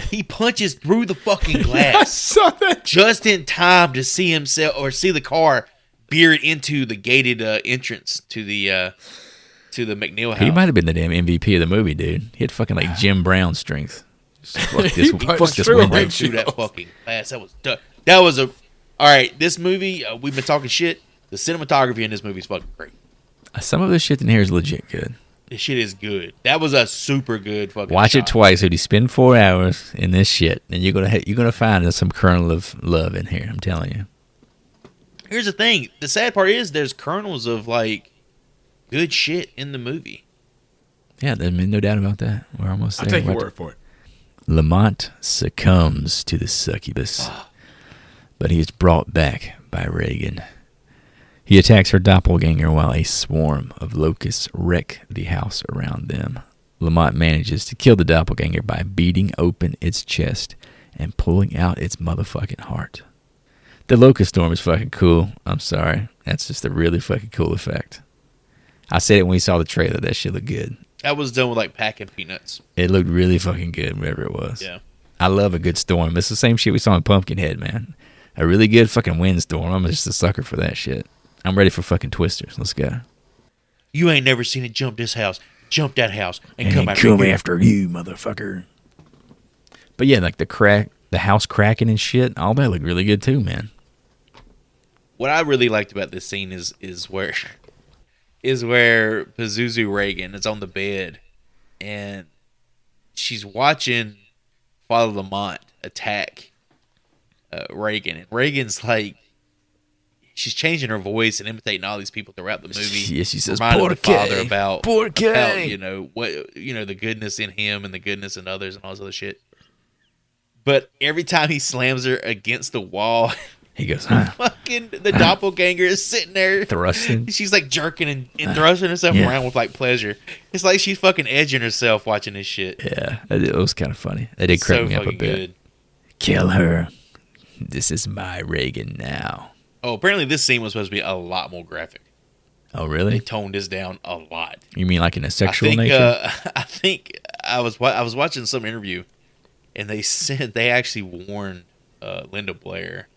he punches through the fucking glass. I saw that. Just in time to see himself or see the car veered into the gated entrance to the McNeil house. He might have been the damn MVP of the movie, dude. He had fucking like Jim Brown strength. Fuck this window. Right through that fucking glass. That was a... All right, this movie, we've been talking shit. The cinematography in this movie is fucking great. Some of this shit in here is legit good. This shit is good. That was a super good fucking Watch shot. it twice, dude. You spend 4 hours in this shit, and you're gonna find some kernel of love in here. I'm telling you. Here's the thing. The sad part is there's kernels of like good shit in the movie. Yeah, there's no doubt about that. We're almost there. I'll take your word for it. Lamont succumbs to the succubus, but he is brought back by Reagan. He attacks her doppelganger while a swarm of locusts wreck the house around them. Lamont manages to kill the doppelganger by beating open its chest and pulling out its motherfucking heart. The locust storm is fucking cool. I'm sorry. That's just a really fucking cool effect. I said it when we saw the trailer. That shit looked good. That was done with like packing peanuts. It looked really fucking good, whatever it was. Yeah. I love a good storm. It's the same shit we saw in Pumpkinhead, man. A really good fucking windstorm. I'm just a sucker for that shit. I'm ready for fucking twisters. Let's go. You ain't never seen it jump this house, jump that house, and come after you, motherfucker. But yeah, like the house cracking and shit, all that looked really good too, man. What I really liked about this scene is where Pazuzu Reagan is on the bed and she's watching Father Lamont attack Reagan, and Reagan's like, she's changing her voice and imitating all these people throughout the movie. Yeah, she says, reminding the father about what the goodness in him and the goodness in others and all this other shit. But every time he slams her against the wall, he goes, huh? Fucking the doppelganger is sitting there thrusting. She's like jerking and thrusting herself around with like pleasure. It's like she's fucking edging herself watching this shit. Yeah, it was kind of funny. They did crack me up a bit. Good. Kill her. This is my Reagan now. Oh, apparently this scene was supposed to be a lot more graphic. Oh, really? They toned this down a lot. You mean like in a sexual nature? I think I was watching some interview, and they said they actually warned Linda Blair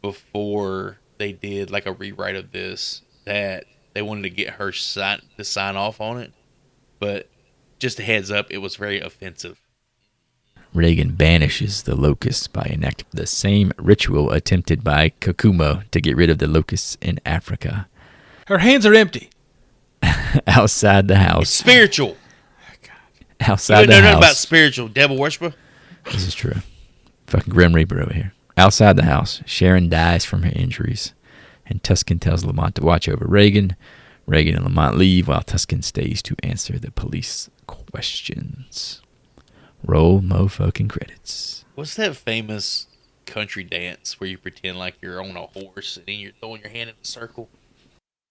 before they did like a rewrite of this that they wanted to get her to sign off on it, but just a heads up, it was very offensive. Reagan banishes the locusts by enacting the same ritual attempted by Kakumo to get rid of the locusts in Africa. Her hands are empty. Outside the house. It's spiritual. Outside You the don't know nothing about house. spiritual devil worshiper. This is true. Fucking Grim Reaper over here. Outside the house, Sharon dies from her injuries, and Tuscan tells Lamont to watch over Reagan. Reagan and Lamont leave while Tuscan stays to answer the police questions. Roll fucking credits. What's that famous country dance where you pretend like you're on a horse and then you're throwing your hand in a circle?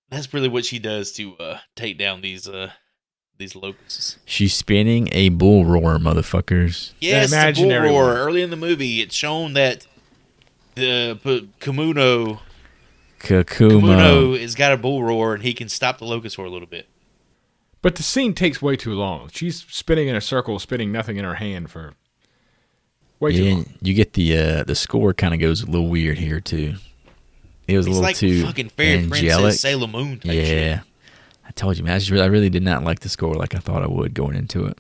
That's really what she does to take down these locusts. She's spinning a bull roar, motherfuckers. Yes, the bull imaginary roar. one. Early in the movie, it's shown that the Kamuno Kakumo. has got a bull roar and he can stop the locust for a little bit. But the scene takes way too long. She's spinning in a circle, spinning nothing in her hand for way too Yeah, long. you get the score kind of goes a little weird here too. It was a It's little like too fucking fairy angelic. princess Sailor Moon type Yeah, shit. I told you, man. I really did not like the score like I thought I would going into it.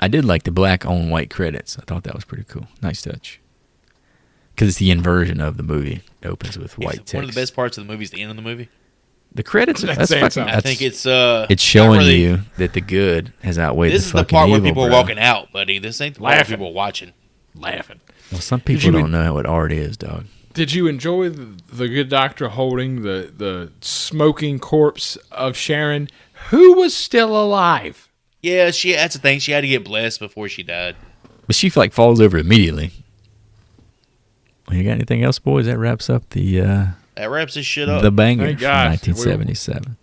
I did like the black on white credits. I thought that was pretty cool. Nice touch. Because it's the inversion of the movie. It opens with white text. One of the best parts of the movie is the end of the movie. The credits. That's That's saying fucking. something. I think it's showing not really- you that the good has outweighed This the is the fucking part where evil, people are bro. walking out, buddy. This ain't the part where Laughing. people are watching. Laughing. Well, some you people don't en- know what art is, dog. Did you enjoy the good doctor holding the smoking corpse of Sharon, who was still alive? Yeah, that's the thing. She had to get blessed before she died. But she like falls over immediately. Well, you got anything else, boys? That wraps up the That wraps this shit up. banger Thank from God. 1977.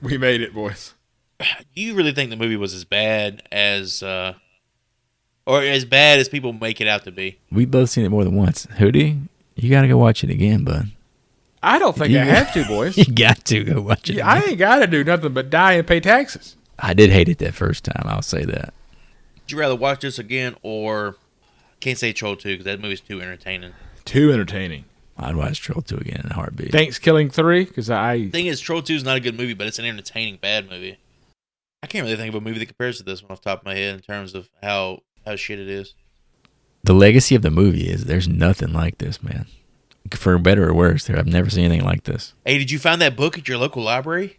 We made it, boys. Do you really think the movie was as bad as, or as bad as people make it out to be? We've both seen it more than once. Hoodie, you got to go watch it again, bud. I don't think I have to, boys. You got to go watch it. Yeah, I ain't got to do nothing but die and pay taxes. I did hate it that first time. I'll say that. Would you rather watch this again or can't say Troll 2 because that movie's too entertaining. Too entertaining. I'd watch Troll 2 again in a heartbeat. Thanks, Killing 3, because The thing is, Troll 2 is not a good movie, but it's an entertaining bad movie. I can't really think of a movie that compares to this one off the top of my head in terms of how shit it is. The legacy of the movie is there's nothing like this, man. For better or worse, I've never seen anything like this. Hey, did you find that book at your local library?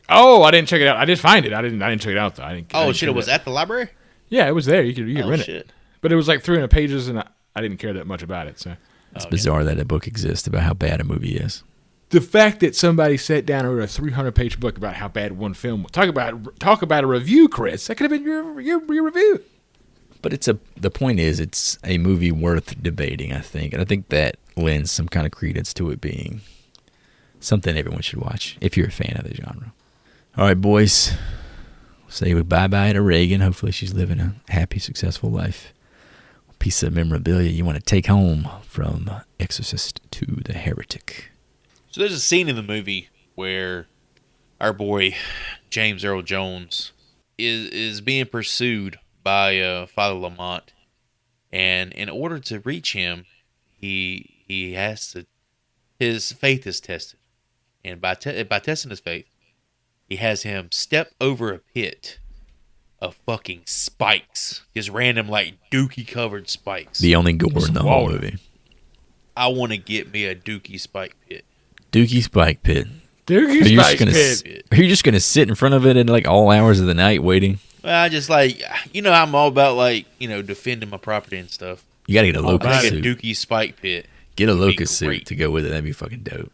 I didn't check it out. I did find it. I didn't check it out though. I didn't. Oh shit, it was at the library? Yeah, it was there. You could Oh rent shit. it, but it was like 300 pages, and I didn't care that much about it. So It's bizarre that a book exists about how bad a movie is. the fact that somebody sat down and wrote a 300-page book about how bad one film was. Talk about a review, Chris. That could have been your review. But the point is, it's a movie worth debating, I think. And I think that lends some kind of credence to it being something everyone should watch if you're a fan of the genre. All right, boys. Say bye-bye to Reagan. Hopefully she's living a happy, successful life. A piece of memorabilia you want to take home from Exorcist to the Heretic. So there's a scene in the movie where our boy James Earl Jones is being pursued by Father Lamont, and in order to reach him, he has to. His faith is tested, and by testing his faith, he has him step over a pit of fucking spikes, just random like dookie covered spikes. The only gore in the whole movie. I want to get me a dookie spike pit. Dookie Spike Pit. Dookie Are you, just Spike gonna, Pit. are you just gonna sit in front of it at like all hours of the night waiting? Well, I just like, I'm all about like, defending my property and stuff. You gotta get a I locust think a suit. dookie spike pit. Get a would be locust suit great. to go with it. That'd be fucking dope.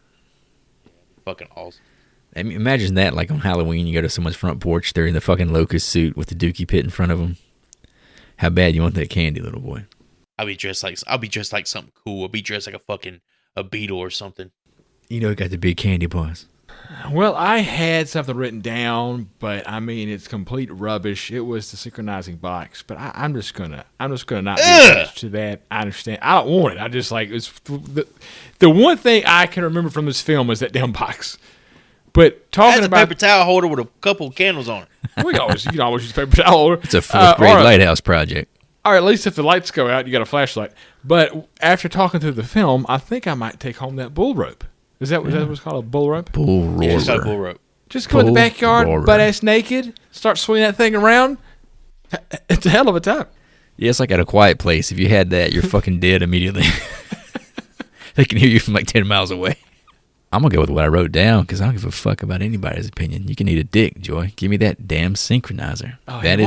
Fucking awesome. I mean, imagine that, like on Halloween, you go to someone's front porch, they're in the fucking locust suit with the dookie pit in front of them. How bad you want that candy, little boy? I'll be dressed like something cool. I'll be dressed like a beetle or something. You know, it got the big candy paws. Well, I had something written down, but I mean it's complete rubbish. It was the synchronizing box, but I'm just gonna not be attached to that. I understand. I don't want it. I just like it's the one thing I can remember from this film is that damn box. But talking That's a about paper towel holder with a couple of candles on it. you can always use paper towel holder. It's a fourth grade or- lighthouse project. Or at least if the lights go out, you got a flashlight. But after talking through the film, I think I might take home that bull rope. Is that what's called, a bull rope? Bull roarer. Yeah, it's got a bull rope. Just go in the Bull backyard, roarer. butt ass naked, start swinging that thing around. It's a hell of a time. Yeah, it's like at A Quiet Place. If you had that, you're fucking dead immediately. They can hear you from like 10 miles away. I'm going to go with what I wrote down because I don't give a fuck about anybody's opinion. You can eat a dick, Joy. Give me that damn synchronizer. Oh, that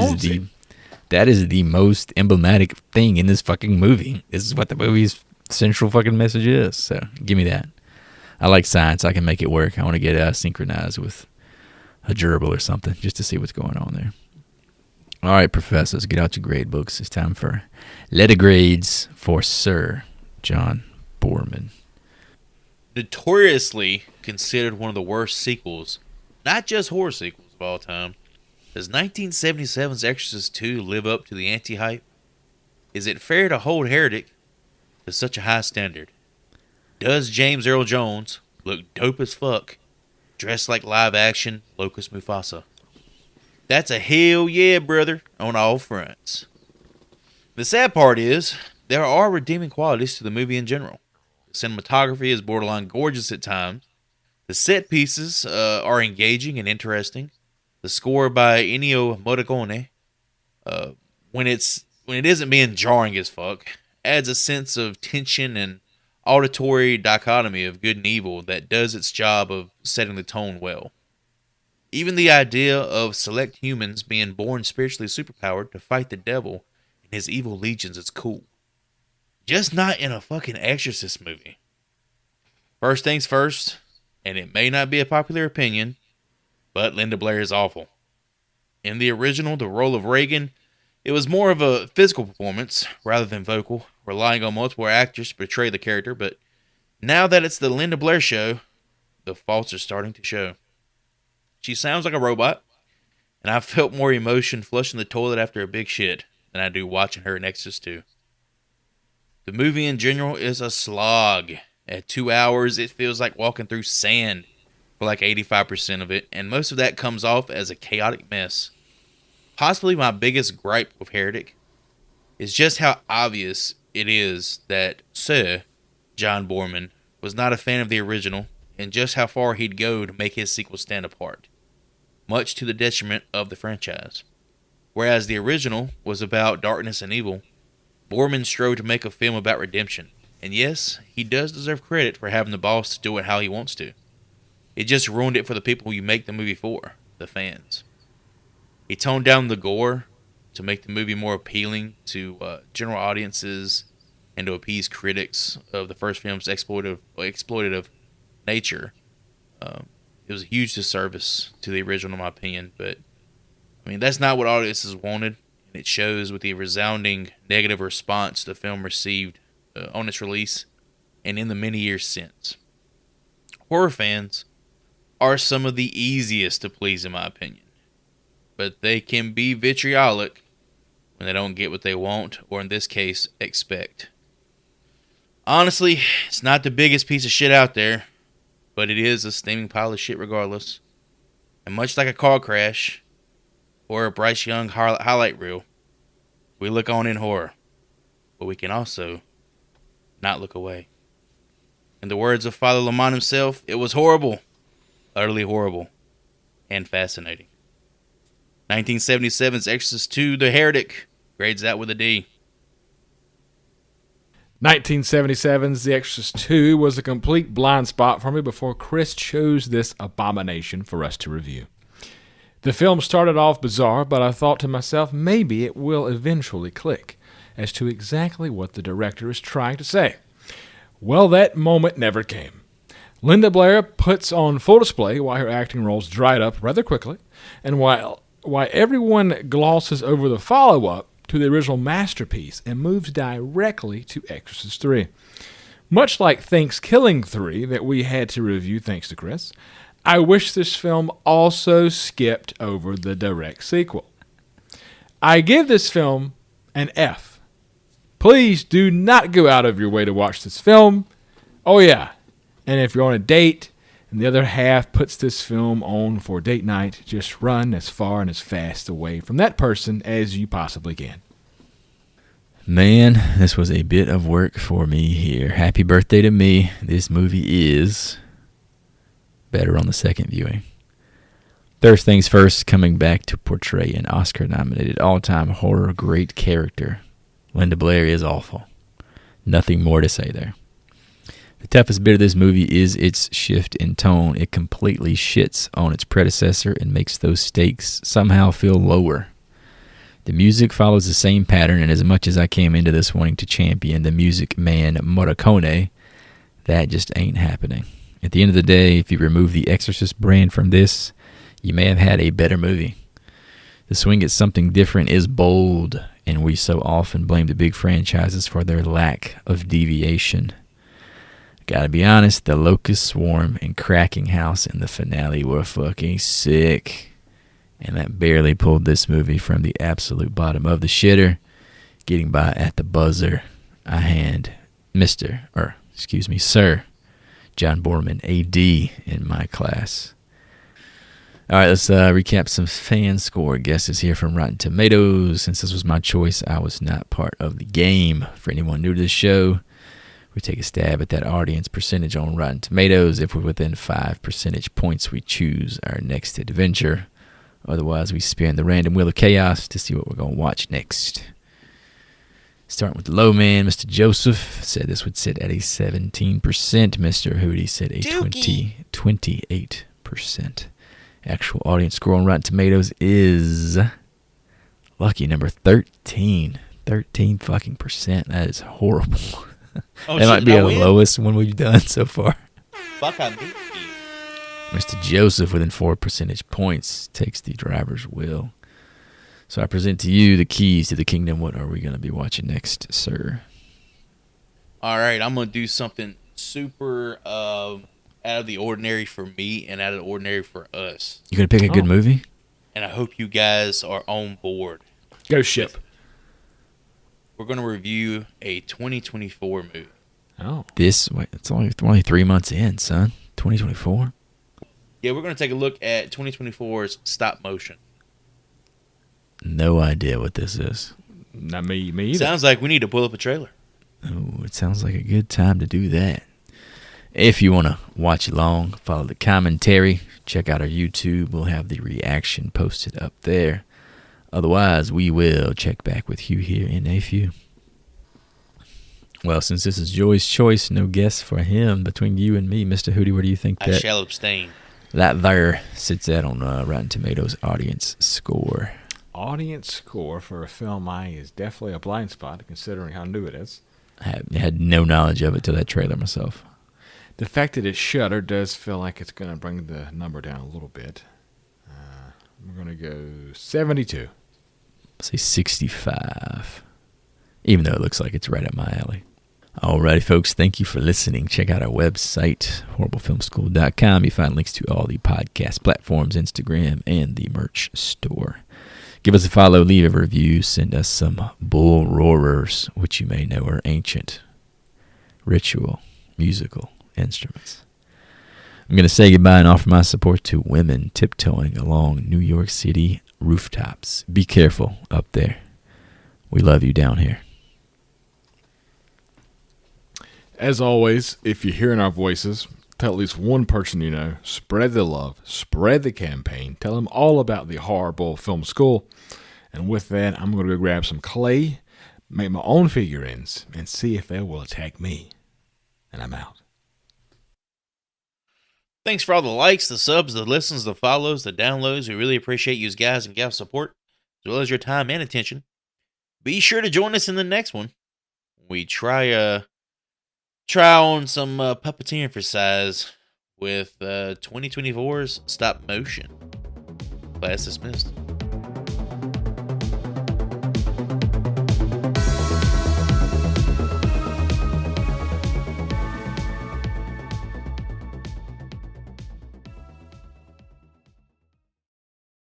is the most emblematic thing in this fucking movie. This is what the movie's central fucking message is. So give me that. I like science. I can make it work. I want to get synchronized with a gerbil or something just to see what's going on there. All right, professors, get out your grade books. It's time for letter grades for Sir John Boorman. Notoriously considered one of the worst sequels, not just horror sequels of all time, does 1977's Exorcist 2 live up to the anti-hype? Is it fair to hold Heretic to such a high standard? Does James Earl Jones look dope as fuck, dressed like live-action Locust Mufasa? That's a hell yeah, brother, on all fronts. The sad part is, there are redeeming qualities to the movie in general. The cinematography is borderline gorgeous at times. The set pieces are engaging and interesting. The score by Ennio Morricone, when it isn't being jarring as fuck, adds a sense of tension and auditory dichotomy of good and evil that does its job of setting the tone well. Even the idea of select humans being born spiritually superpowered to fight the devil and his evil legions is cool. Just not in a fucking Exorcist movie. First things first, and it may not be a popular opinion, but Linda Blair is awful. In the original, the role of Reagan, it was more of a physical performance rather than vocal, relying on multiple actors to portray the character, but now that it's the Linda Blair show, the faults are starting to show. She sounds like a robot, and I felt more emotion flushing the toilet after a big shit than I do watching her in Exorcist 2. The movie in general is a slog. At 2 hours, it feels like walking through sand for like 85% of it, and most of that comes off as a chaotic mess. Possibly my biggest gripe with Heretic is just how obvious it is that Sir John Boorman was not a fan of the original, and just how far he'd go to make his sequel stand apart, much to the detriment of the franchise. Whereas the original was about darkness and evil, Boorman strove to make a film about redemption. And yes, he does deserve credit for having the balls to do it how he wants to. It just ruined it for the people you make the movie for, the fans. He toned down the gore to make the movie more appealing to general audiences and to appease critics of the first film's exploitative nature. It was a huge disservice to the original, in my opinion, but I mean, that's not what audiences wanted, and it shows with the resounding negative response the film received on its release and in the many years since. Horror fans are some of the easiest to please, in my opinion, but they can be vitriolic when they don't get what they want, or in this case, expect. Honestly, it's not the biggest piece of shit out there, but it is a steaming pile of shit regardless. And much like a car crash or a Bryce Young highlight reel, we look on in horror, but we can also not look away. In the words of Father Lamont himself, it was horrible, utterly horrible, and fascinating. 1977's Exorcist 2, The Heretic, grades that with a D. 1977's The Exorcist 2 was a complete blind spot for me before Chris chose this abomination for us to review. The film started off bizarre, but I thought to myself, maybe it will eventually click as to exactly what the director is trying to say. Well, that moment never came. Linda Blair puts on full display why her acting roles dried up rather quickly, and why everyone glosses over the follow-up to the original masterpiece and moves directly to Exorcist 3. Much like Thanksgiving 3 that we had to review thanks to Chris, I wish this film also skipped over the direct sequel. I give this film an F. Please do not go out of your way to watch this film. Oh yeah, and if you're on a date and the other half puts this film on for date night, just run as far and as fast away from that person as you possibly can. Man, this was a bit of work for me here. Happy birthday to me. This movie is better on the second viewing. First things first, coming back to portray an Oscar-nominated all-time horror great character. Linda Blair is awful. Nothing more to say there. The toughest bit of this movie is its shift in tone. It completely shits on its predecessor and makes those stakes somehow feel lower. The music follows the same pattern, and as much as I came into this wanting to champion the music man Morricone, that just ain't happening. At the end of the day, if you remove the Exorcist brand from this, you may have had a better movie. The swing at something different is bold, and we so often blame the big franchises for their lack of deviation. Gotta be honest, the Locust Swarm and Cracking House in the finale were fucking sick. And that barely pulled this movie from the absolute bottom of the shitter. Getting by at the buzzer, I hand Sir John Borman, AD, in my class. All right, let's recap some fan score guesses here from Rotten Tomatoes. Since this was my choice, I was not part of the game. For anyone new to the show, we take a stab at that audience percentage on Rotten Tomatoes. If we're within 5 percentage points, we choose our next adventure. Otherwise, we spin the random wheel of chaos to see what we're going to watch next. Starting with the low man, Mr. Joseph said this would sit at a 17%. Mr. Hootie said a 28%. Actual audience score on Rotten Tomatoes is lucky number 13. 13 fucking percent. That is horrible. Oh, that might be the lowest one we've done so far. Fuck, I beat you. Mr. Joseph, within 4 percentage points, takes the driver's wheel. So I present to you the keys to the kingdom. What are we going to be watching next, sir? All right, I'm going to do something super out of the ordinary for me and out of the ordinary for us. You going to pick a good movie? And I hope you guys are on board. Go ship. We're going to review a 2024 movie. Oh. It's only 3 months in, son. 2024? Yeah, we're going to take a look at 2024's stop motion. No idea what this is. Not me either. Sounds like we need to pull up a trailer. Oh, it sounds like a good time to do that. If you want to watch along, follow the commentary, check out our YouTube. We'll have the reaction posted up there. Otherwise, we will check back with you here in a few. Well, since this is Joey's choice, no guess for him between you and me. Mr. Hootie, where do you think I shall abstain. That there sits at on Rotten Tomatoes audience score? Audience score for a film is definitely a blind spot, considering how new it is. I had no knowledge of it till that trailer myself. The fact that it's Shudder does feel like it's going to bring the number down a little bit. We're going to go 72. Say 65. Even though it looks like it's right up my alley. Alrighty, folks. Thank you for listening. Check out our website, horriblefilmschool.com. You find links to all the podcast platforms, Instagram, and the merch store. Give us a follow, leave a review, send us some bull roarers, which you may know are ancient, ritual, musical instruments. I'm going to say goodbye and offer my support to women tiptoeing along New York City rooftops. Be careful up there. We love you down here. As always, if you're hearing our voices, tell at least one person you know. Spread the love. Spread the campaign. Tell them all about the Horrible Film School. And with that, I'm going to go grab some clay, make my own figurines, and see if they will attack me. And I'm out. Thanks for all the likes, the subs, the listens, the follows, the downloads. We really appreciate you guys and gals' support, as well as your time and attention. Be sure to join us in the next one. We try on some puppeteering for size with 2024's stop motion. Class dismissed.